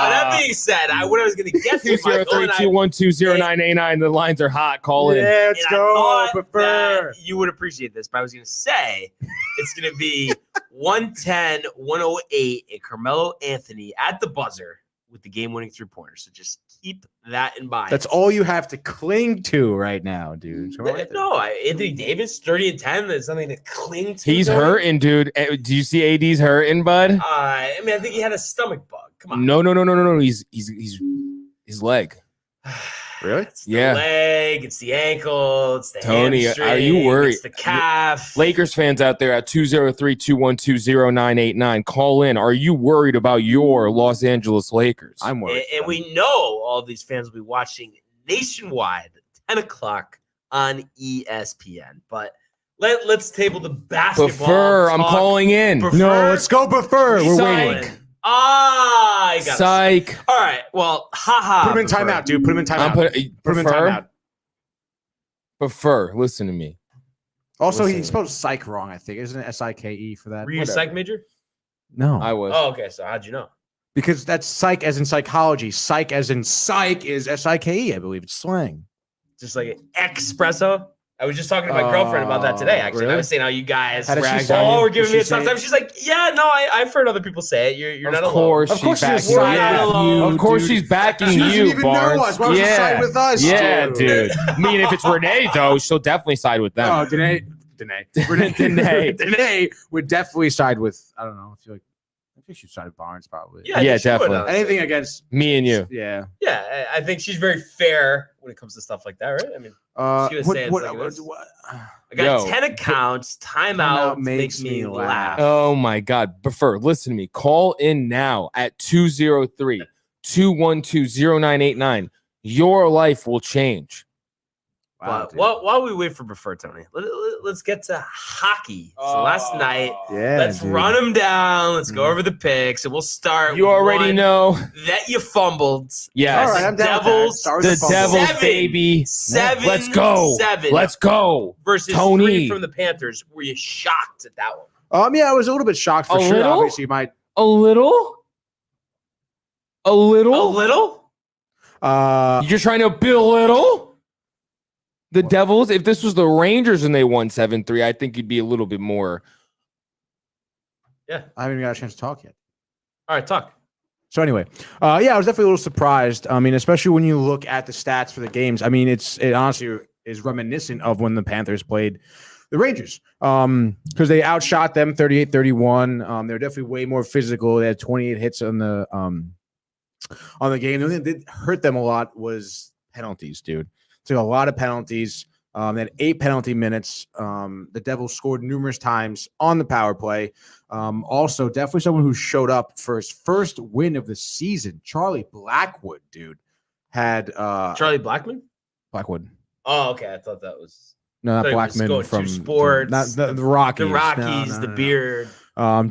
That being said, what I was going to get to, Michael, and I- 203-212-0989. The lines are hot. Call in. Yeah, let's and I go. thought Prefer. that you would appreciate this, but I was going to say it's going to be 110-108 and Carmelo Anthony at the buzzer with the game-winning three-pointer. So just keep that in mind. That's all you have to cling to right now, dude. So No, Anthony Davis, 30 and 10. There's something to cling to. He's Tony. hurting, dude. Do you see AD's hurting, bud? I mean, I think he had a stomach bug. Come on. No. He's his leg. Really? It's the Yeah. leg, it's the ankle, it's the Tony, hamstring, are you worried? It's the calf. Lakers fans out there at 203-212-0989. Call in. Are you worried about your Los Angeles Lakers? I'm worried. And we know all these fans will be watching nationwide at 10 o'clock on ESPN. But let's table the basketball. Prefer. I'm talk. calling in. Prefer. No, let's go prefer. We're Psych. waiting. I got Psych. All right. Well, haha. Put him in prefer. timeout, dude. Put him in I'm timeout. put, Put him in prefer. timeout. Prefer. Listen to me. Also, Listen. he spelled psych wrong, I think. Isn't it S-I-K-E for that? Were you a Whatever. psych major? No. I was. Oh, okay. So how'd you know? Because that's psych as in psychology. Psych as in psych is S-I-K-E, I believe. It's slang. Just like espresso. I was just talking to my girlfriend about that today. Actually, really? I was saying how you guys How did she ragged say on. it? Oh, we're giving Did me she a tough say time. it? She's like, yeah, no, I've heard other people say it. You're not Of alone. course, Of course she's she's backing side you. with you, Of course, dude. she's backing She doesn't you, even know Barnes. us. Why would she side with us, Yeah, dude? dude. I mean, if it's Renee, though, she'll definitely side with them. Oh, Danae would definitely side with, I don't know. I think she'd side with Barnes, probably. Yeah, Yeah, she would, definitely. honestly. Anything against, Me and you. yeah. Yeah, I think she's very fair when it comes to stuff like that, right? I mean, She's gonna say it's like this. I got Yo. 10 accounts. Timeout Timeout makes me laugh. Oh, my God. Prefer. Listen to me. Call in now at 203-212-0989. Your life will change. But while we wait for Prefer, Tony, let's get to hockey. So last night, let's run them down. Let's go over the picks, and we'll start. You already know that you fumbled. Yes. All right, I'm down Devils. the Devils, baby. 7. Let's go. 7. Let's go. Versus Tony. 3 from the Panthers. Were you shocked at that one? Yeah, I was a little bit shocked for sure. Little? Obviously, you might. A little. You're trying to belittle the Devils. If this was the Rangers and they won 7-3, I think you'd be a little bit more. Yeah, I haven't even got a chance to talk yet. All right, talk. So anyway, I was definitely a little surprised. I mean, especially when you look at the stats for the games. I mean, it honestly is reminiscent of when the Panthers played the Rangers, because they outshot them 38-31. They're definitely way more physical. They had 28 hits on the game. The only thing that did hurt them a lot was penalties, dude. Took a lot of penalties. They had 8 penalty minutes. The Devils scored numerous times on the power play. Also, definitely someone who showed up for his first win of the season. Charlie Blackwood, dude, had Charlie Blackman. Blackwood. Oh, okay. I thought that was not Blackman from sports. Not the Rockies. The Rockies, the beard.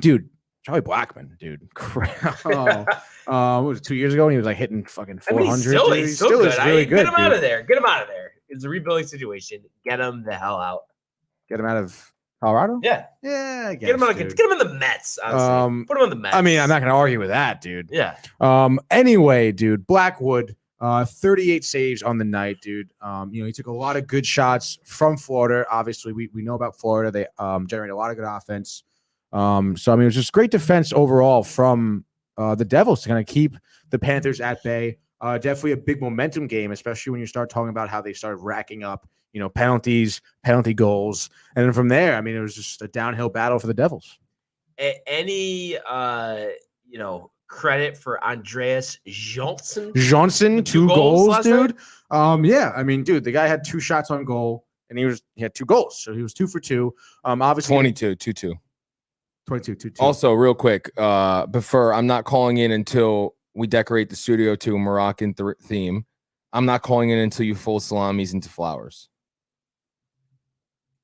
Dude, Charlie Blackman, dude. What was it, 2 years ago? And he was like hitting fucking 400. I mean, he's still good. Is really good. Get him out of there. Get him out of there. It's a rebuilding situation. Get him the hell out. Get him out of Colorado? Yeah. Yeah, I guess. Get him in the Mets, honestly. Put him in the Mets. I mean, I'm not going to argue with that, dude. Yeah. Anyway, dude, Blackwood, 38 saves on the night, dude. He took a lot of good shots from Florida. Obviously, we know about Florida. They generate a lot of good offense. So, I mean, it was just great defense overall from the Devils to kind of keep the Panthers at bay. Definitely a big momentum game, especially when you start talking about how they started racking up, penalties, penalty goals. And then from there, I mean, it was just a downhill battle for the Devils. Any, credit for Andreas Johnson? Johnson, 2 goals, dude. Night? Yeah, I mean, dude, the guy had 2 shots on goal, and he had 2 goals. So he was 2 for 2. Obviously 22-2-2. 22-2-2. Also, real quick, I'm not calling in until we decorate the studio to a Moroccan theme. I'm not calling in until you fold salamis into flowers.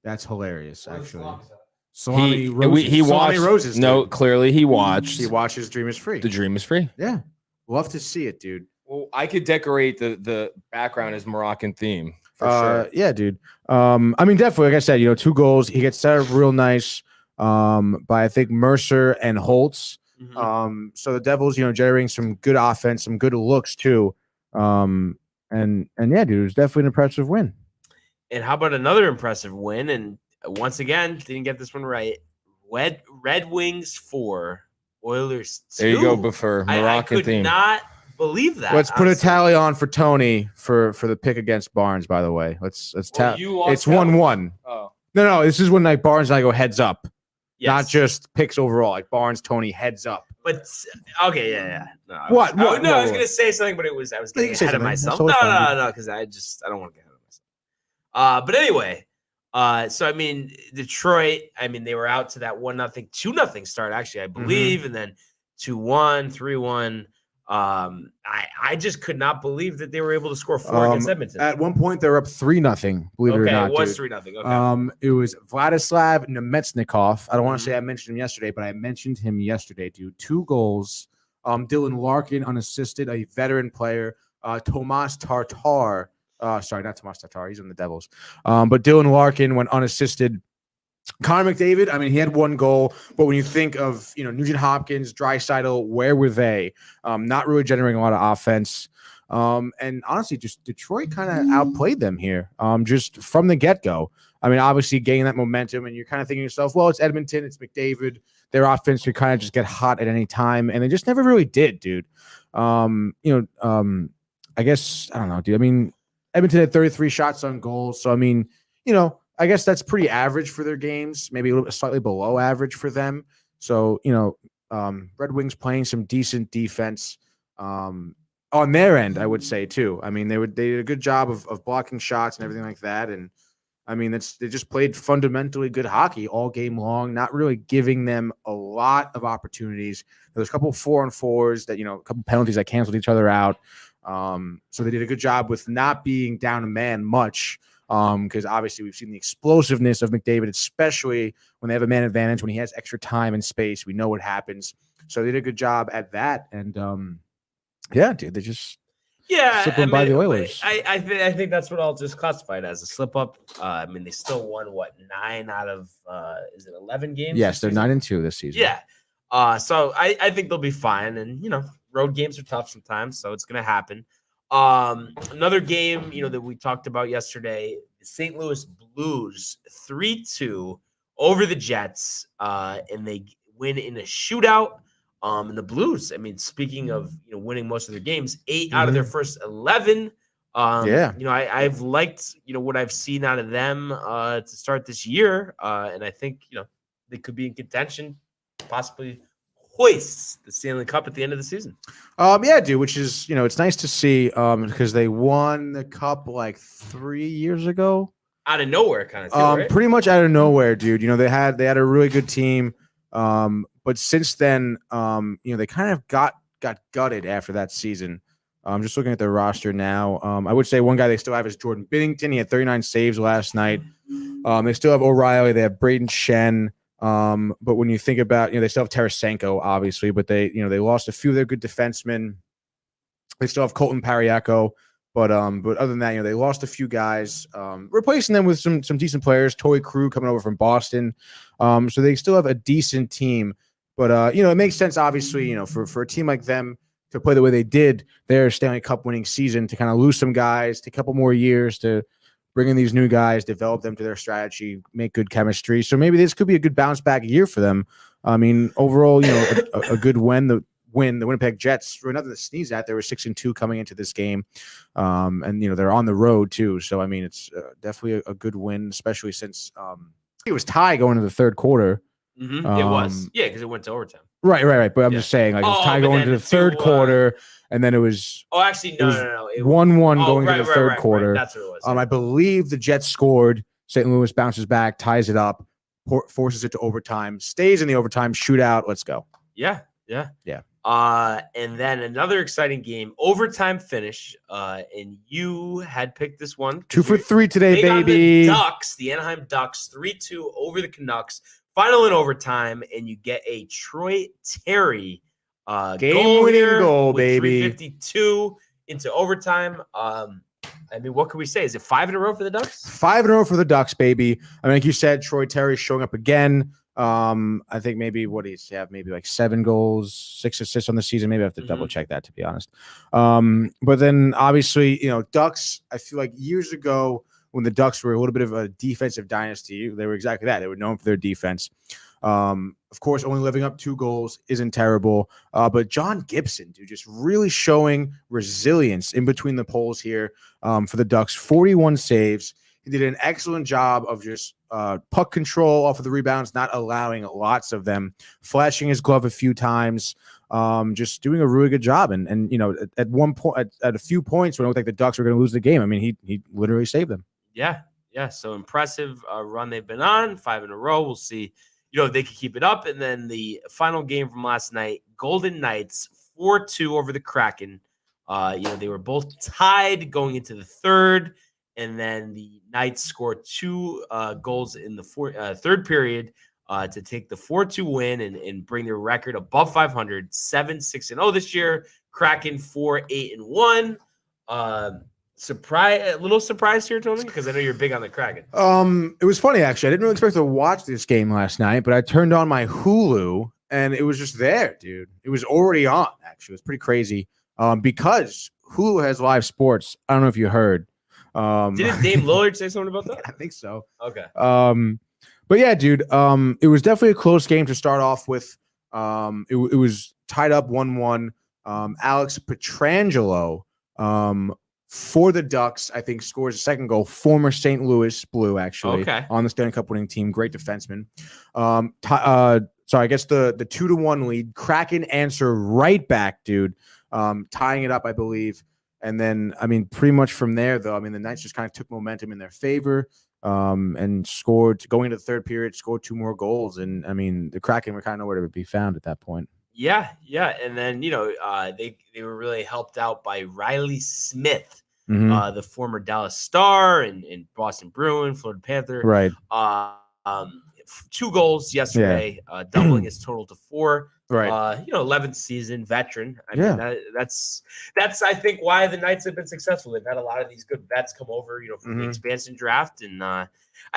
That's hilarious, actually. Salami watched roses. No, clearly he watched. He watches Dream is Free. The Dream is Free. Yeah. Love to see it, dude. Well, I could decorate the background as Moroccan theme for sure. Yeah, dude. I mean, definitely, like I said, 2 goals. He gets set up real nice by, I think, Mercer and Holtz. Mm-hmm. So the Devils, generating some good offense, some good looks too. And yeah, dude, it was definitely an impressive win. And how about another impressive win? And once again, didn't get this one right. Red Wings 4, Oilers 2. There you go, Buffer. Moroccan I could not believe that. Let's put a tally on for Tony for the pick against Barnes. By the way, let's tally. It's 1-1. Oh no, this is when Barnes and I go heads up. Yes. Not just picks overall, like Barnes, Tony, heads up. But okay, yeah. No, I what? I was gonna say something, but I was getting ahead of myself. Totally no, because I don't want to get ahead of myself. But anyway, so I mean, Detroit. I mean, they were out to that 1-0, 2-0 start. Actually, I believe, and then 2-1, 3-1. I just could not believe that they were able to score 4 against Edmonton. At one point, they were up 3-0. Believe it or not, it was dude. 3-0. Okay. It was Vladislav Nemetsnikov. I don't want to say I mentioned him yesterday, but I mentioned him yesterday, dude. 2 goals. Dylan Larkin unassisted, a veteran player. Tomas Tartar. Sorry, not Tomas Tartar. He's in the Devils. But Dylan Larkin went unassisted. Connor McDavid, I mean, he had 1 goal, but when you think of, Nugent Hopkins, Draisaitl, where were they? Not really generating a lot of offense. And honestly, just Detroit kind of outplayed them here, just from the get-go. I mean, obviously gaining that momentum, and you're kind of thinking to yourself, well, it's Edmonton, it's McDavid. Their offense could kind of just get hot at any time, and they just never really did, dude. I guess, I don't know, dude. I mean, Edmonton had 33 shots on goal, so I mean, I guess that's pretty average for their games, maybe a little bit slightly below average for them. So, Red Wings playing some decent defense on their end, I would say, too. I mean, they did a good job of blocking shots and everything like that. And, I mean, they just played fundamentally good hockey all game long, not really giving them a lot of opportunities. There was a couple 4-on-4s that, a couple penalties that canceled each other out. So they did a good job with not being down a man much. Because obviously we've seen the explosiveness of McDavid, especially when they have a man advantage, when he has extra time and space. We know what happens. So they did a good job at that. And yeah, dude, they just slipping by the Oilers. I think that's what I'll just classify it as, a slip up. I mean, they still won 9 out of is it 11 games? Yes, they're 9-2 this season. Yeah. So I think they'll be fine. And road games are tough sometimes, so it's gonna happen. Another game, that we talked about yesterday, the St. Louis Blues 3-2 over the Jets, and they win in a shootout. And the Blues, I mean, speaking of winning most of their games, 8 out of their first 11. I've liked what I've seen out of them to start this year, and I think they could be in contention, possibly hoists the Stanley Cup at the end of the season. Yeah, dude, which is, it's nice to see because they won the cup like 3 years ago. Out of nowhere, kind of. Right? Pretty much out of nowhere, dude. They had a really good team. But since then, they kind of got gutted after that season. I'm just looking at their roster now. I would say one guy they still have is Jordan Binnington. He had 39 saves last night. They still have O'Reilly. They have Braden Shen. But when you think about, they still have Tarasenko, obviously, but they lost a few of their good defensemen. They still have Colton Parayko, but other than that, they lost a few guys, replacing them with some decent players. Torrey Krug coming over from Boston. So they still have a decent team, but it makes sense, obviously, for a team like them to play the way they did their Stanley Cup winning season, to kind of lose some guys, take a couple more years to bring in these new guys, develop them to their strategy, make good chemistry. So maybe this could be a good bounce back year for them. I mean, overall, a good win. The Winnipeg Jets were nothing to sneeze at. They were 6-2 coming into this game. And they're on the road too. So, I mean, it's definitely a good win, especially since it was tie going into the third quarter. Mm-hmm. It was. Yeah, because it went to overtime. Right. But I'm just saying, like, it was tie going into the third quarter. And then it was. Oh, actually, no. It 1-1 going into the third quarter. Right. That's what it was. I believe the Jets scored. St. Louis bounces back, ties it up, forces it to overtime, stays in the overtime shootout. Let's go. Yeah. And then another exciting game, overtime finish. And you had picked this one. 2 for 3 today, baby. The Anaheim Ducks, 3-2 over the Canucks. Final in overtime, and you get a Troy Terry game-winning goal, baby. 3:52 into overtime. I mean, what can we say? Is it 5 in a row for the Ducks? 5 in a row for the Ducks, baby. I mean, like you said, Troy Terry showing up again. I think maybe what he's have maybe like 7 goals, 6 assists on the season. Maybe I have to double check that, to be honest. But then obviously, Ducks, I feel like years ago when the Ducks were a little bit of a defensive dynasty, they were exactly that. They were known for their defense. Of course, only living up 2 goals isn't terrible. But John Gibson, dude, just really showing resilience in between the poles here for the Ducks. 41 saves. He did an excellent job of just puck control off of the rebounds, not allowing lots of them, flashing his glove a few times, just doing a really good job. And at one point, at a few points when it looked like the Ducks were going to lose the game, I mean, he literally saved them. Yeah. So impressive run they've been on, 5 in a row. We'll see, if they can keep it up. And then the final game from last night, Golden Knights 4-2 over the Kraken. They were both tied going into the third. And then the Knights scored 2 goals in the third period to take the 4-2 win and bring their record above 500, 7-6-0 this year. Kraken 4-8-1. A little surprise here, Tony, because I know you're big on the Kraken. It was funny, actually. I didn't really expect to watch this game last night, but I turned on my Hulu and it was just there, dude. It was already on, actually. It was pretty crazy because Hulu has live sports. I don't know if you heard. Didn't Dame Lillard say something about that? I think so. Okay. But yeah, dude, it was definitely a close game to start off with. It was tied up 1-1. Alex Pietrangelo, for the Ducks, I think scores a second goal. Former St. Louis Blue, actually, on the Stanley Cup winning team. Great defenseman. So I guess the 2-1 lead. Kraken answer right back, dude, tying it up, I believe. And then, I mean, pretty much from there, though, I mean, the Knights just kind of took momentum in their favor and scored, going into the third period, scored 2 more goals. And, I mean, the Kraken were kind of nowhere to be found at that point. Yeah. And then, they were really helped out by Riley Smith, the former Dallas Star and Boston Bruin, Florida Panther. Right. 2 goals yesterday, doubling his total to 4. Right. 11th season veteran. I mean, that's I think why the Knights have been successful. They've had a lot of these good vets come over, from the expansion draft. And I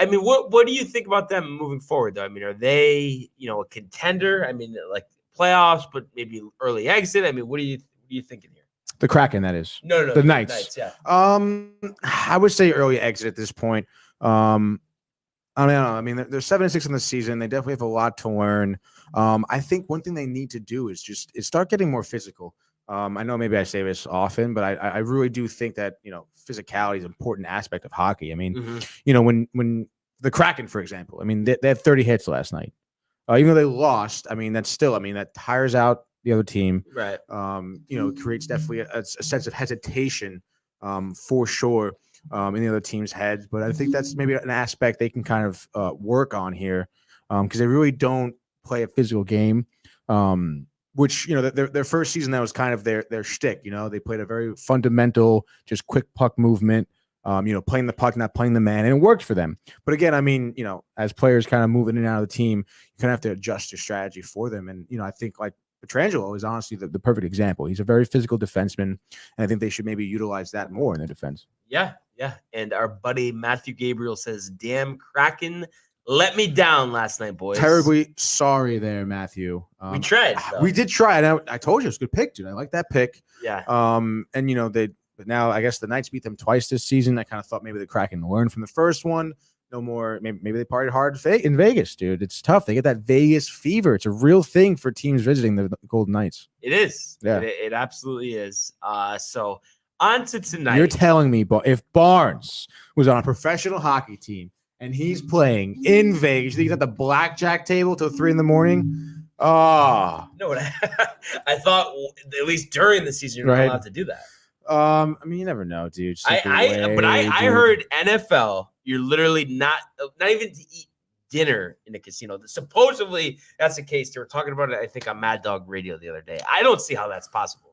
mean, what do you think about them moving forward, though? I mean, are they, a contender? I mean, like playoffs, but maybe early exit. I mean, what are you thinking here? The Kraken, that is. No, the Knights. Yeah. I would say early exit at this point. I don't know. I mean, they're 7-6 in the season. They definitely have a lot to learn. I think one thing they need to do is start getting more physical. I know maybe I say this often, but I really do think that, physicality is an important aspect of hockey. I mean, when the Kraken, for example, I mean, they had 30 hits last night. Even though they lost, I mean, that tires out the other team. Right. Creates definitely a sense of hesitation for sure in the other team's heads. But I think that's maybe an aspect they can kind of work on here because they really don't play a physical game, which, their first season, that was kind of their shtick. They played a very fundamental, just quick puck movement, playing the puck, not playing the man, and it worked for them. But again, I mean, as players kind of moving in and out of the team, you kind of have to adjust your strategy for them. And, I think like Pietrangelo is honestly the perfect example. He's a very physical defenseman, and I think they should maybe utilize that more in their defense. Yeah. And our buddy Matthew Gabriel says, "Damn Kraken let me down last night, boys." Terribly sorry there, Matthew. We tried. Though. We did try, and I told you it was a good pick, dude. I like that pick. Yeah. And but now I guess the Knights beat them twice this season. I kind of thought maybe the Kraken learned from the first one. No more. Maybe they partied hard in Vegas, dude. It's tough. They get that Vegas fever. It's a real thing for teams visiting the Golden Knights. It is. Yeah. It absolutely is. So on to tonight. You're telling me, but if Barnes was on a professional hockey team and he's playing in Vegas, you think he's at the blackjack table till 3 a.m? Oh. No, I thought at least during the season you're not allowed to do that. I mean, you never know, dude. I heard NFL, you're literally not even to eat dinner in a casino. Supposedly that's the case. They were talking about it, I think, on Mad Dog Radio the other day. I don't see how that's possible.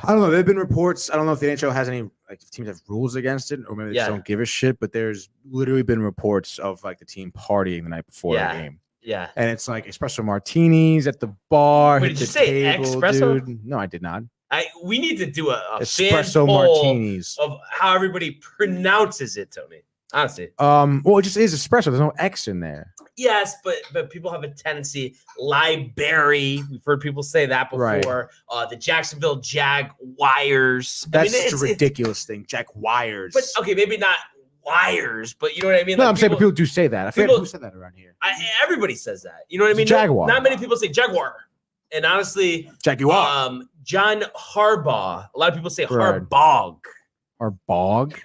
I don't know. There have been reports. I don't know if the NHL has any, like, if teams have rules against it, or maybe they just don't give a shit. But there's literally been reports of like the team partying the night before the game. Yeah, and it's like espresso martinis at the bar. Wait, did you say table, espresso? Dude. No, I did not. We need to do a espresso martinis of how everybody pronounces it, Tony. Honestly, well, it just is espresso. There's no X in there. Yes, but people have a tendency. Library, we've heard people say that before. Right. The Jacksonville Jaguars. That's such a ridiculous thing. Jaguars. But okay, maybe not wires, but you know what I mean. No, like I'm saying, but people do say that. I forget who said that around here. Everybody says that. You know what I mean? Jaguar. Not many people say Jaguar. And honestly, Jaguar. John Harbaugh. A lot of people say Harbog. Harbog.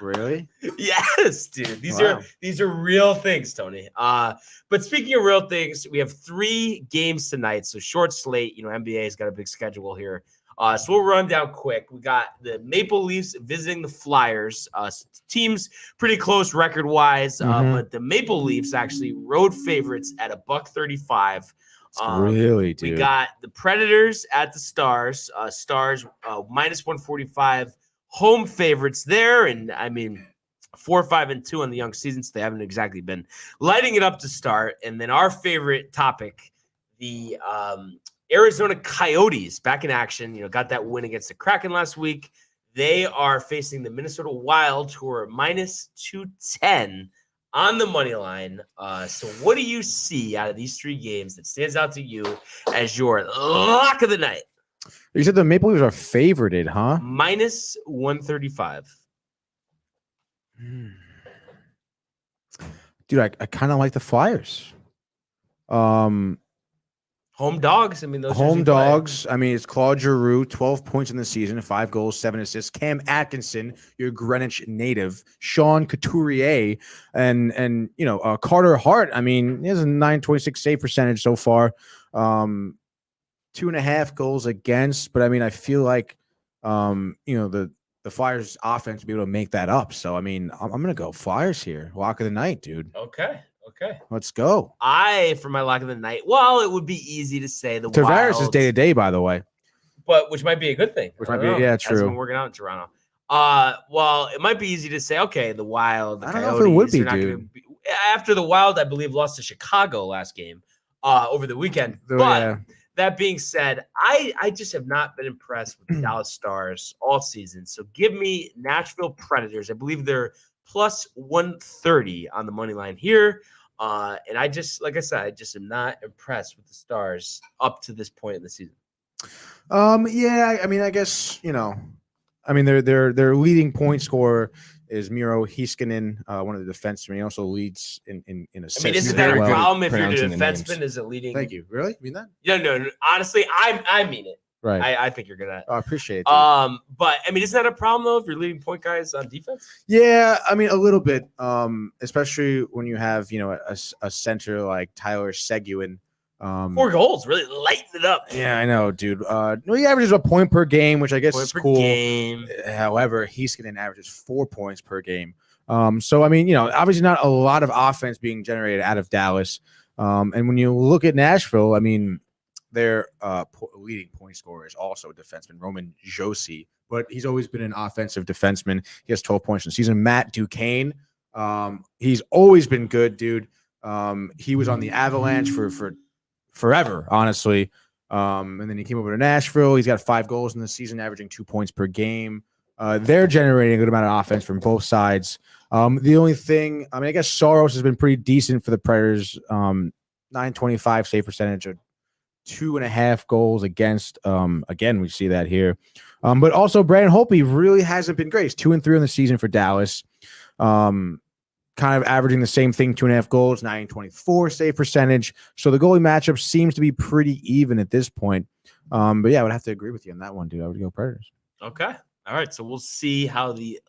Really? Yes, dude. These are real things, Tony. But speaking of real things, we have 3 games tonight, so short slate. NBA's got a big schedule here. So we'll run down quick. We got the Maple Leafs visiting the Flyers. Teams pretty close record-wise, but the Maple Leafs actually road favorites at $1.35. Really, dude. We got the Predators at the Stars. Stars minus 145. Home favorites there, and I mean 4-5-2 on the young season, so they haven't exactly been lighting it up to start. And then our favorite topic, the Arizona Coyotes back in action. Got that win against the Kraken last week. They are facing the Minnesota Wild, who are minus 210 on the money line. So what do you see out of these 3 games that stands out to you as your lock of the night? You said the Maple Leafs are favorited, huh? Minus 135. Dude, I kind of like the Flyers. Home dogs. I mean, those home dogs. I mean, it's Claude Giroux, 12 points in the season, 5 goals, 7 assists. Cam Atkinson, your Greenwich native. Sean Couturier and Carter Hart. I mean, he has a .926 save percentage so far. 2.5 goals against, but I mean, I feel like, the Flyers offense will be able to make that up. So, I mean, I'm going to go Flyers here. Lock of the night, dude. Okay. Okay. Let's go. For my lock of the night, well, it would be easy to say the Tavares Wild, is day to day, by the way. but which might be a good thing. Which might be, yeah, true. Hasn't been working out in Toronto. Well, it might be easy to say, okay, the Wild, the I don't Coyotes know if it would be, are not dude. gonna be, after the Wild, I believe, lost to Chicago last game over the weekend. Oh, But yeah. that being said, I just have not been impressed with the Dallas Stars all season. So give me Nashville Predators. I believe they're plus 130 on the money line here. And I just, like I said, I just am not impressed with the Stars up to this point in the season. Yeah, I mean, I guess, I mean, their leading point scorer is Miro Heiskanen, one of the defensemen. He also leads in assists. I mean, isn't as that a well. problem if you're the pronouncing the names. defenseman is a leading? Thank you. Really? You mean that? No. Honestly, I mean it. Right. I think you're gonna. I appreciate it. But I mean, isn't that a problem though if you're leading point guys on defense? Yeah, I mean, a little bit. Especially when you have a center like Tyler Seguin. 4 goals, really lighten it up. Yeah, I know, dude. He averages a point per game, which I guess is cool. Game. However, he's going to averages 4 points per game. So I mean, obviously not a lot of offense being generated out of Dallas. And when you look at Nashville, I mean, their leading point scorer is also defenseman Roman Josi, but he's always been an offensive defenseman. He has 12 points in the season. Matt Duchene, he's always been good, dude. He was on the Avalanche for forever, honestly. And then he came over to Nashville. He's got 5 goals in the season, averaging 2 points per game. They're generating a good amount of offense from both sides. The only thing, I mean, I guess Soros has been pretty decent for the Predators. 925 save percentage, or 2.5 goals against. Again, we see that here. But also Brandon Holtby really hasn't been great. He's 2-3 in the season for Dallas. Kind of averaging the same thing, 2.5 goals, 924 save percentage. So the goalie matchup seems to be pretty even at this point. But yeah, I would have to agree with you on that one, dude. I would go Predators. Okay. All right. So we'll see how the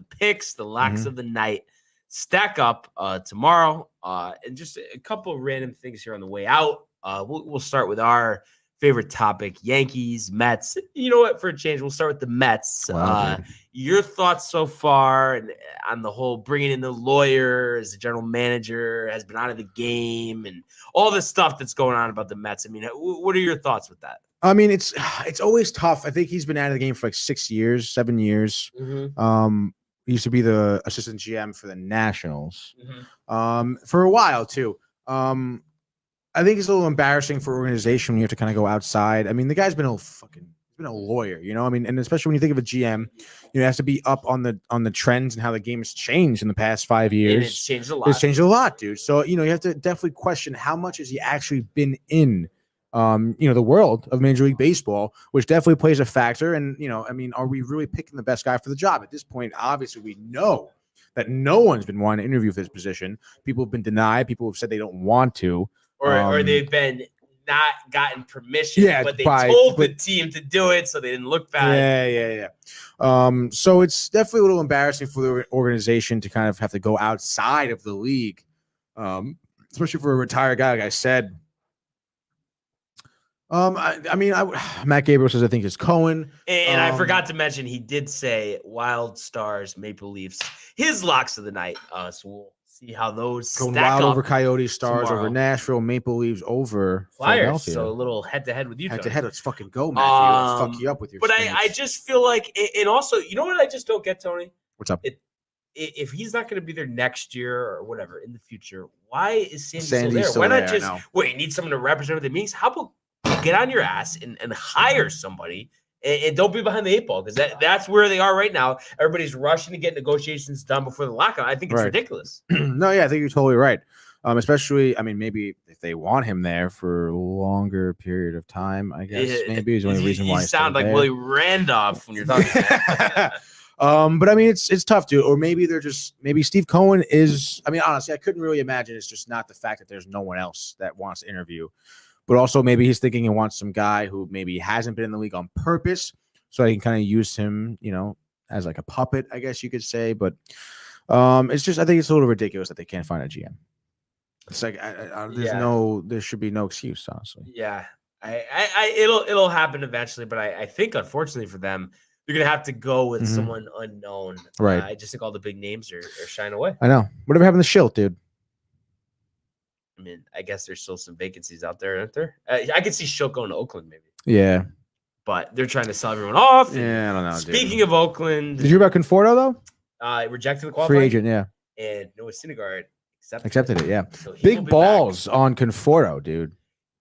picks, the locks of the night stack up tomorrow. And just a couple of random things here on the way out. We'll start with our favorite topic, Yankees, Mets. You know what? For a change, we'll start with the Mets. Wow, Your thoughts so far and on the whole bringing in the lawyer as the general manager, has been out of the game, and all this stuff that's going on about the Mets. I mean, what are your thoughts with that? I mean, it's always tough. I think he's been out of the game for like 7 years. He used to be the assistant GM for the Nationals for a while too. I think it's a little embarrassing for organization when you have to kind of go outside. I mean, the guy's been a lawyer, I mean, and especially when you think of a GM, he has to be up on the trends and how the game has changed in the past 5 years. And it's changed a lot. It's changed a lot, dude. So, you have to definitely question how much has he actually been in, the world of Major League Baseball, which definitely plays a factor. And, I mean, are we really picking the best guy for the job? At this point, obviously, we know that no one's been wanting to interview for this position. People have been denied. People have said they don't want to. Or they've been not gotten permission, but they told the team to do it, so they didn't look bad. Yeah. So it's definitely a little embarrassing for the organization to kind of have to go outside of the league, especially for a retired guy, like I said. Matt Gabriel says I think it's Cohen. And I forgot to mention, he did say Wild, Stars, Maple Leafs, his locks of the night. So we'll see how those Going stack Wild up over Coyotes, Stars tomorrow. over Nashville, Maple Leafs over Flyers. Philadelphia. So a little head-to-head with you, Head Tony. to head, let's fucking go, Matthew. Let's fuck you up with your But I just feel like, and also, you know what I just don't get, Tony? What's up? If he's not going to be there next year or whatever in the future, why is Sandy still Sandy's there? still Why not there, just wait? You need someone to represent the meetings. How about get on your ass and hire somebody and don't be behind the 8 ball, because that's where they are right now. Everybody's rushing to get negotiations done before the lockout. I think it's ridiculous. No, yeah, I think you're totally right. Especially, I mean, maybe if they want him there for a longer period of time, I guess maybe is the only reason why. You sound like Willie Randolph when you're talking. But I mean, it's tough, dude. Or maybe maybe Steve Cohen is. I mean, honestly, I couldn't really imagine. It's just not the fact that there's no one else that wants to interview. But also maybe he's thinking he wants some guy who maybe hasn't been in the league on purpose, so he can kind of use him, as like a puppet, I guess you could say. But it's just, I think it's a little ridiculous that they can't find a GM. It's like there should be no excuse, honestly. Yeah, it'll happen eventually, but I think unfortunately for them, they're gonna have to go with someone unknown. Right. I just think all the big names are shying away. I know. Whatever happened to Schilt, dude? I mean, I guess there's still some vacancies out there, aren't there? I could see Shook going to Oakland maybe. Yeah. But they're trying to sell everyone off. Yeah, I don't know. Speaking of Oakland. Did you hear about Conforto, though? Rejected the qualifying. Free agent, yeah. And Noah Syndergaard accepted it, yeah. So big balls on Conforto, dude.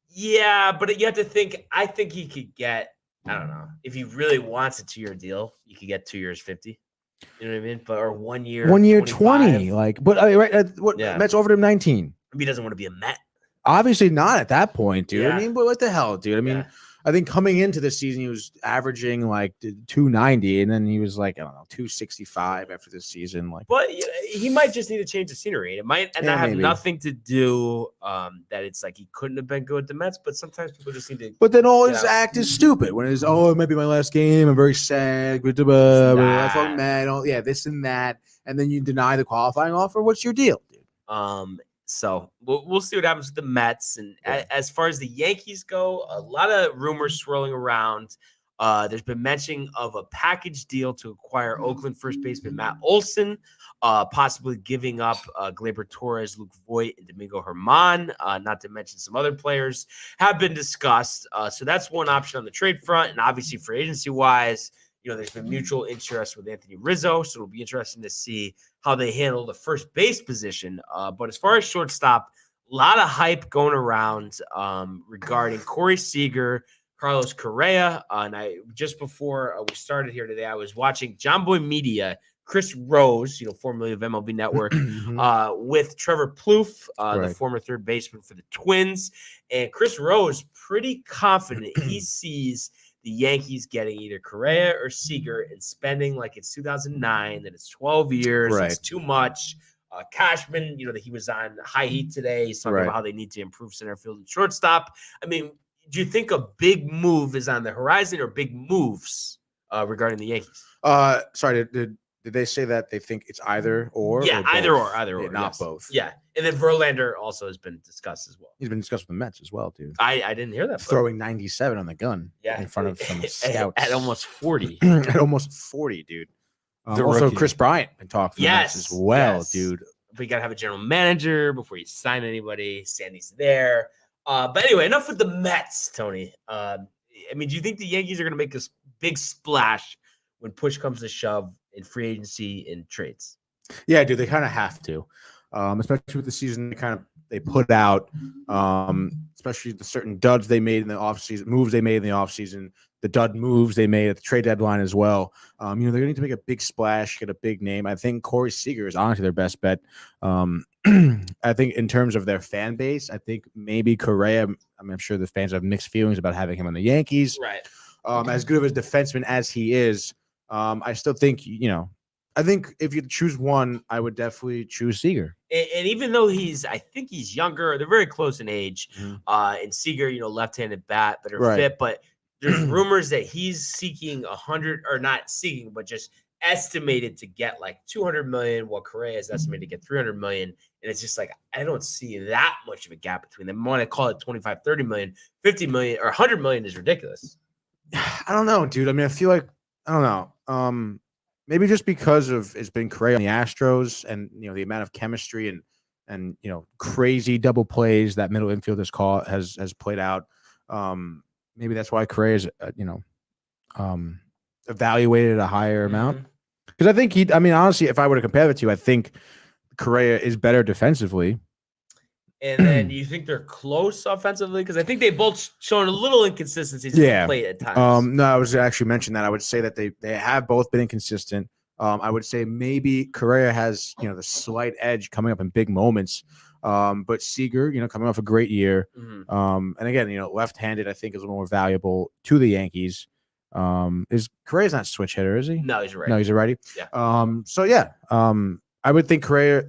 Yeah, but you have to think. I think he could get. I don't know if he really wants a 2-year deal. You could get 2 years 50. You know what I mean? But or 1 year. 1 year 25. 20. Like, but I mean, right? What? Yeah. Mets offered him 19. Maybe he doesn't want to be a Met. Obviously not at that point, dude. Yeah. I mean, but what the hell, dude? I mean, I think coming into the season, he was averaging like 290, and then he was like, I don't know, 265 after this season. Like, but he might just need to change the scenery. It might and that have nothing to do that it's like he couldn't have been good with the Mets, but sometimes people just need to. But then all his act is stupid. When it's it might be my last game, I'm very sad. I felt mad. Yeah, this and that, and then you deny the qualifying offer. What's your deal, dude? So we'll see what happens with the Mets. And as far as the Yankees go, a lot of rumors swirling around. There's been mention of a package deal to acquire Oakland first baseman Matt Olson, possibly giving up Gleyber Torres, Luke Voigt, and Domingo Germán, not to mention some other players have been discussed. So that's one option on the trade front. And obviously for agency-wise, there's been mutual interest with Anthony Rizzo, so it'll be interesting to see how they handle the first base position. But as far as shortstop, a lot of hype going around regarding Corey Seager, Carlos Correa. And just before we started here today, I was watching John Boy Media, Chris Rose, formerly of MLB Network, with Trevor Plouffe, the former third baseman for the Twins. And Chris Rose, pretty confident he sees the Yankees getting either Correa or Seager and spending like it's 2009, that it's 12 years, it's too much. Cashman, that he was on High Heat today. He's talking about how they need to improve center field and shortstop. I mean, do you think a big move is on the horizon or big moves regarding the Yankees? Sorry, did they say that they think it's either or? Yeah, either or. Not both. Yeah. And then Verlander also has been discussed as well. He's been discussed with the Mets as well, dude. I didn't hear that. Throwing 97 on the gun in front of some scouts. At almost 40. At almost 40, dude. Also, Chris Bryant been talking for the Mets as well, dude. But you got to have a general manager before you sign anybody. Sandy's there. But anyway, enough with the Mets, Tony. I mean, do you think the Yankees are going to make this big splash when push comes to shove in free agency and trades? Yeah, dude, they kind of have to, especially with the season they put out, especially the certain duds they made in the offseason, moves they made in the offseason, the dud moves they made at the trade deadline as well. They're going to need to make a big splash, get a big name. I think Corey Seager is honestly their best bet. I think in terms of their fan base, I think maybe Correa, I'm sure the fans have mixed feelings about having him on the Yankees. Right. As good of a defenseman as he is, I still think, I think if you choose one, I would definitely choose Seager. And even though I think he's younger, they're very close in age. And Seager, left-handed bat, better fit. But there's rumors that he's seeking 100, or not seeking, but just estimated to get like 200 million, while Correa is estimated to get 300 million. And it's just like, I don't see that much of a gap between them. I want to call it 25, 30 million, 50 million, or 100 million is ridiculous. I don't know, dude. I mean, I feel like, I don't know. Maybe just because of it's been Correa on the Astros and the amount of chemistry and crazy double plays that middle infield has played out. Maybe that's why Correa is evaluated at a higher amount. Because I think honestly, if I were to compare the two, I think Correa is better defensively. And then you think they're close offensively? Because I think they both shown a little inconsistencies in the plate at times. No, I was actually mentioning that. I would say that they have both been inconsistent. I would say maybe Correa has the slight edge coming up in big moments. But Seager, coming off a great year. And again, left-handed, I think is a little more valuable to the Yankees. Is Correa's not a switch hitter, is he? No, he's a righty. No, he's a righty. Yeah. I would think Corey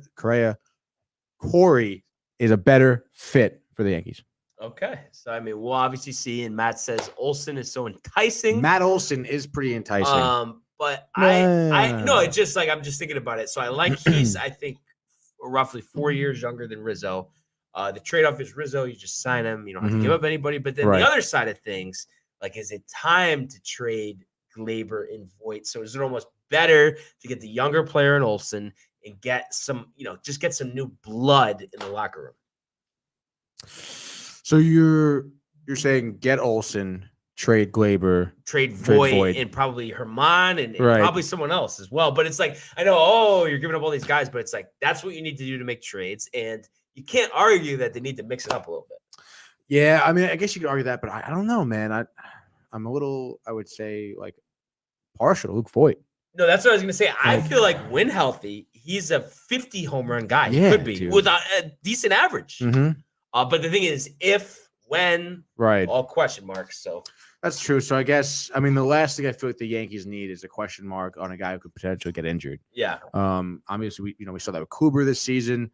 is a better fit for the Yankees. Okay. So, I mean, we'll obviously see. And Matt says Olson is so enticing. Matt Olson is pretty enticing. But I no, it's just like I'm just thinking about it. So I like he's, I think, roughly 4 years younger than Rizzo. The trade-off is Rizzo. You just sign him. You don't have to give up anybody. But then the other side of things, like, is it time to trade Gleyber and Voigt? So is it almost better to get the younger player in Olson and get some, just get some new blood in the locker room? So you're saying get Olsen, trade Glaber, trade Voigt, and probably Herman and probably someone else as well. But it's like, I know, you're giving up all these guys, but it's like, that's what you need to do to make trades. And you can't argue that they need to mix it up a little bit. Yeah, I mean, I guess you could argue that, but I don't know, man. I'm a little, I would say, like, partial to Luke Voigt. No, that's what I was going to say. I feel like when healthy, he's a 50 home run guy. He could be with a decent average. But the thing is, when, all question marks. So that's true. So I guess, I mean, the last thing I feel like the Yankees need is a question mark on a guy who could potentially get injured. Yeah. Obviously, we saw that with Kluber this season.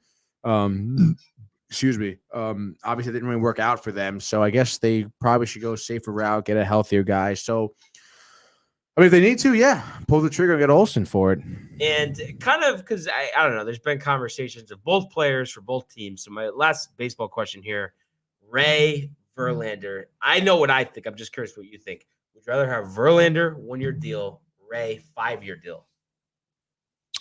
Excuse me. Obviously, it didn't really work out for them. So I guess they probably should go a safer route, get a healthier guy. So, I mean, if they need to, pull the trigger and get Olsen for it. And kind of because I don't know, there's been conversations of both players for both teams. So my last baseball question here, Ray Verlander. I know what I think. I'm just curious what you think. Would you rather have Verlander 1-year deal, Ray 5-year deal?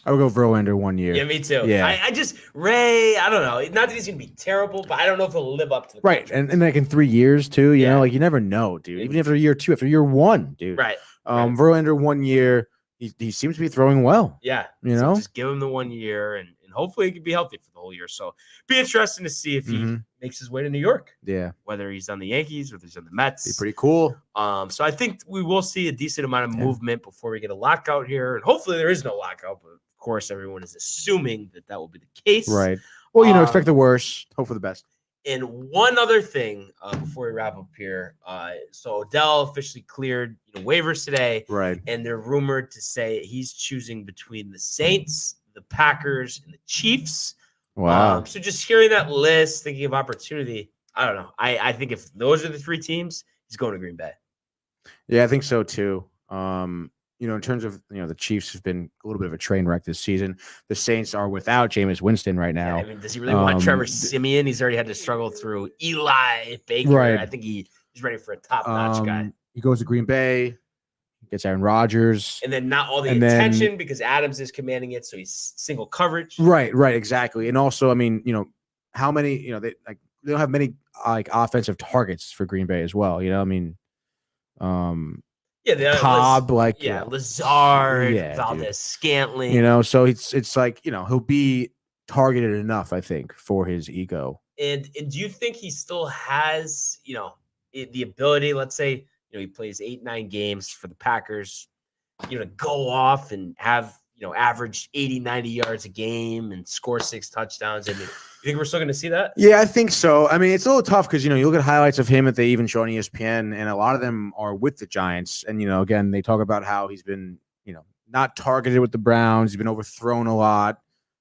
I would go Verlander 1 year. Yeah, me too. Yeah. I just, Ray, I don't know. Not that he's going to be terrible, but I don't know if he'll live up to the contract. And like in 3 years too, you know, like you never know, dude. Even after year 2, after year 1, dude. Right. Verlander 1 year, he seems to be throwing well. Yeah. You know? Just give him the 1 year and hopefully he can be healthy for the whole year. So be interesting to see if he makes his way to New York. Yeah. Whether he's on the Yankees or if he's on the Mets. Be pretty cool. So I think we will see a decent amount of movement before we get a lockout here. And hopefully there is no lockout, but of course everyone is assuming that will be the case. Right. Well, you know, expect the worst, hope for the best. And one other thing before we wrap up here. So Odell officially cleared waivers today. Right. And they're rumored to say he's choosing between the Saints, the Packers, and the Chiefs. Wow. So just hearing that list, thinking of opportunity, I don't know. I think if those are the 3 teams, he's going to Green Bay. Yeah, I think so too. In terms of, the Chiefs have been a little bit of a train wreck this season. The Saints are without Jameis Winston right now. Yeah, I mean, does he really want Trevor Siemian? He's already had to struggle through Eli Baker. Right. I think he's ready for a top-notch guy. He goes to Green Bay, gets Aaron Rodgers. And then not all the attention because Adams is commanding it, so he's single coverage. Right, exactly. And also, I mean, how many, they don't have many offensive targets for Green Bay as well. Cobb, Lazard, Valdez Scantling. So it's like, he'll be targeted enough, I think, for his ego. And do you think he still has, the ability, let's say, he plays 8-9 games for the Packers, to go off and have, average 80-90 yards a game and score 6 touchdowns? I mean, you think we're still going to see that? Yeah, I think so. I mean, it's a little tough because, you look at highlights of him that they even show on ESPN, and a lot of them are with the Giants. And, again, they talk about how he's been, not targeted with the Browns. He's been overthrown a lot.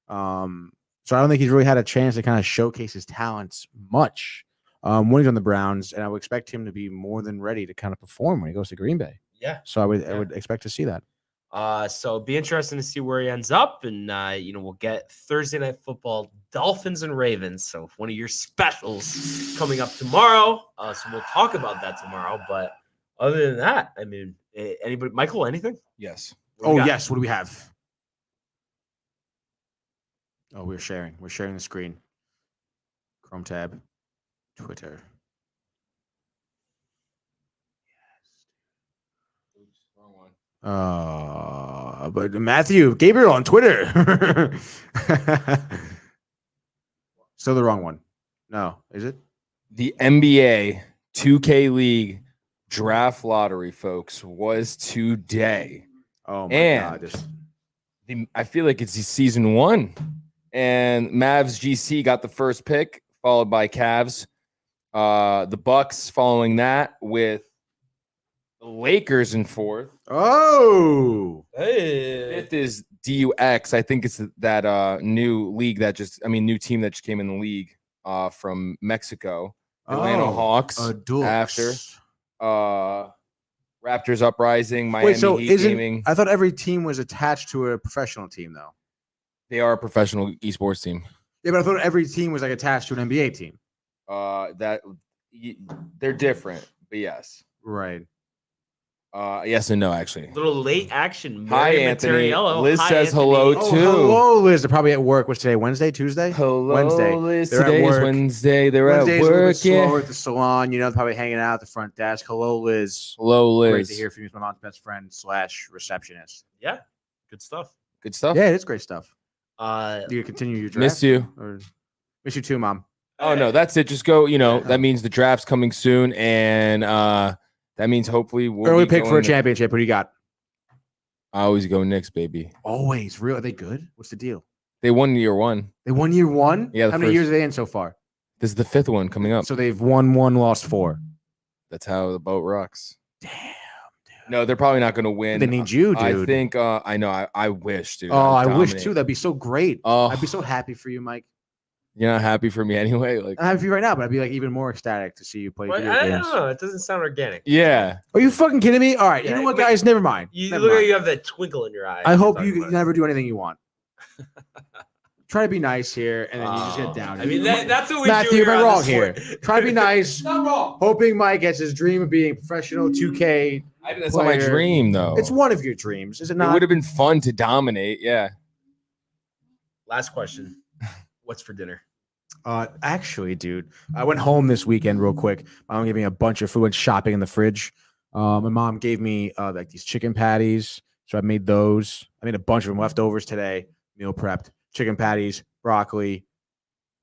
So I don't think he's really had a chance to kind of showcase his talents much when he's on the Browns. And I would expect him to be more than ready to kind of perform when he goes to Green Bay. Yeah. So I would expect to see that. So it'd be interesting to see where he ends up. And, we'll get Thursday Night Football, Dolphins and Ravens. So one of your specials coming up tomorrow. So we'll talk about that tomorrow. But other than that, I mean, anybody, Michael, anything? Yes. Yes. What do we have? Oh, we're sharing. We're sharing the screen. Chrome tab. Twitter. But Matthew Gabriel on Twitter. Still the wrong one. No, is it? The NBA 2K League draft lottery, folks, was today. Oh my God. I feel like it's season 1. And Mavs GC got the first pick, followed by Cavs. The Bucks following that with the Lakers in 4th. Oh, hey. 5th is DUX. I think it's that new league new team that just came in the league from Mexico. Atlanta Hawks after. Raptors Uprising, Miami Heat Gaming. I thought every team was attached to a professional team, though. They are a professional esports team. Yeah, but I thought every team was attached to an NBA team. They're different, but yes. Right. Yes and no, actually. Little late action. Hi, Mary Anthony. Matariello. Liz Hi, says Anthony. hello, Oh, too. hello, Liz. They're probably at work. What's today? Wednesday, Tuesday? Hello, Wednesday. Liz. They're at Today is work. Wednesday. They're Wednesday's at a little work. bit slower at the salon. You know, probably hanging out at the front desk. Hello, Liz. Hello, Liz. Great to hear from you. My mom's best friend / receptionist. Yeah, good stuff. Good stuff. Yeah, it is great stuff. Uh, Do you continue your draft? Miss you. Or miss you too, Mom. Oh, no, that's it. Just go. That means the draft's coming soon. And that means hopefully we'll Early be pick for a going- championship. What do you got? I always go Knicks, baby. Always. Real? Are they good? What's the deal? They won year one. They won year one? Yeah, the How many first- years are they in so far? This is the 5th one coming up. So they've won 1, lost 4. That's how the boat rocks. Damn. No, they're probably not going to win. They need you, I dude. think. I know. I wish, dude. Oh, I would wish dominate. too. That'd be so great. Oh, I'd be so happy for you, Mike. you're not happy for me anyway. Like, I'm happy for you right now, but I'd be like even more ecstatic to see you play well, video I games. don't know. It doesn't sound organic. yeah. Are you fucking kidding me? All right, you Yeah, know what, wait, guys? Never mind. You Never look mind. like you have that twinkle in your eye. I hope Talking you about never do anything you want. Try to be nice here, and then you just get down. I mean, that's what we Matthew, do here am I on wrong this here? sport. Try to be nice. Not wrong. Hoping Mike gets his dream of being a professional 2K. That's not my player. dream, though. It's one of your dreams, is it It not? would have been fun to dominate. Yeah. Last question. What's for dinner? Actually, dude, I went home this weekend real quick. My mom gave me a bunch of food, went shopping in the fridge. My mom gave me like these chicken patties, so I made those. I made a bunch of them leftovers today. Meal prepped chicken patties, broccoli,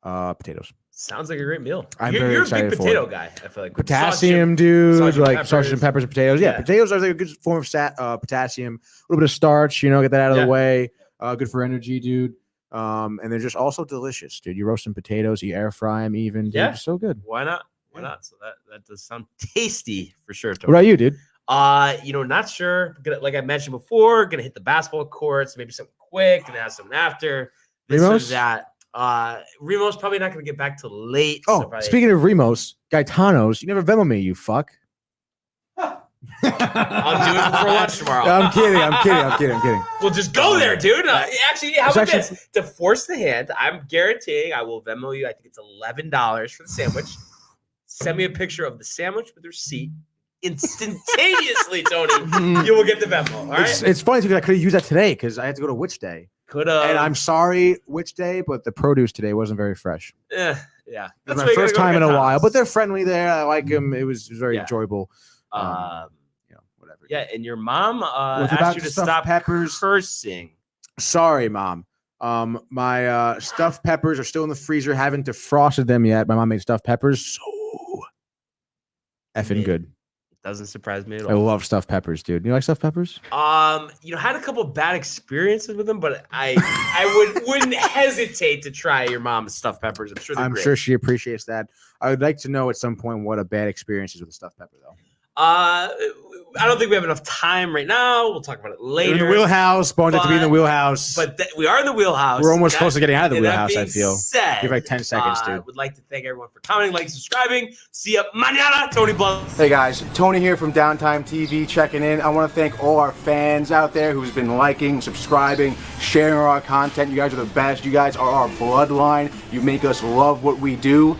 potatoes. Sounds like a great meal. I'm you're very a excited big for potato it. guy. I feel like Potassium, dude, sausage and like peppers. sausage and peppers and potatoes. Yeah, Yeah. potatoes are like a good form of potassium. A little bit of starch, get that out of Yeah. the way. Good for energy, dude. And they're just also delicious, dude. You roast some potatoes, you air fry them, even. Dude, Yeah. they're so good. Why not? Why not? So that does sound tasty for sure. What about you, dude? Not sure. Like I mentioned before, gonna hit the basketball courts, maybe something quick, gonna have something after. This or Remos? that. Remo's probably not gonna get back till late. Oh, so probably- speaking of Remos, Gaetanos, you never Venmo me, you fuck. I'll do it before lunch tomorrow. I'm kidding. We'll just go there, dude. Actually, how It's about actually- this? To force the hand, I'm guaranteeing I will Venmo you. I think it's $11 for the sandwich. Send me a picture of the sandwich with the receipt. Instantaneously, Tony, you will get the Venmo. All right. It's funny because I could have used that today because I had to go to Witch Day. Could have. And I'm sorry, Witch Day, but the produce today wasn't very fresh. Yeah. It That's was why my you first gotta go time in to a while, Gaetanos. but they're friendly there. I like them. It was very Yeah. enjoyable. Whatever. Yeah, and your mom What about asked you the to stuffed stop peppers? cursing. Sorry, Mom. My stuffed peppers are still in the freezer. Haven't defrosted them yet. My mom made stuffed peppers. So effing Man. good. Doesn't surprise me at I all. love stuffed peppers, dude. You like stuffed peppers? Had a couple bad experiences with them, but I wouldn't hesitate to try your mom's stuffed peppers. I'm sure they're I'm great. sure she appreciates that. I would like to know at some point what a bad experience is with a stuffed pepper, though. I don't think we have enough time right now. We'll talk about it later. In the wheelhouse. Bones have to be in the wheelhouse. But we are in the wheelhouse. We're almost close to getting out of the And that wheelhouse, I being feel. said, Give like 10 seconds, I dude. would like to thank everyone for commenting, liking, subscribing. See ya mañana. Tony Blunt. Hey guys, Tony here from Downtime TV checking in. I want to thank all our fans out there who's been liking, subscribing, sharing our content. You guys are the best. You guys are our bloodline. You make us love what we do.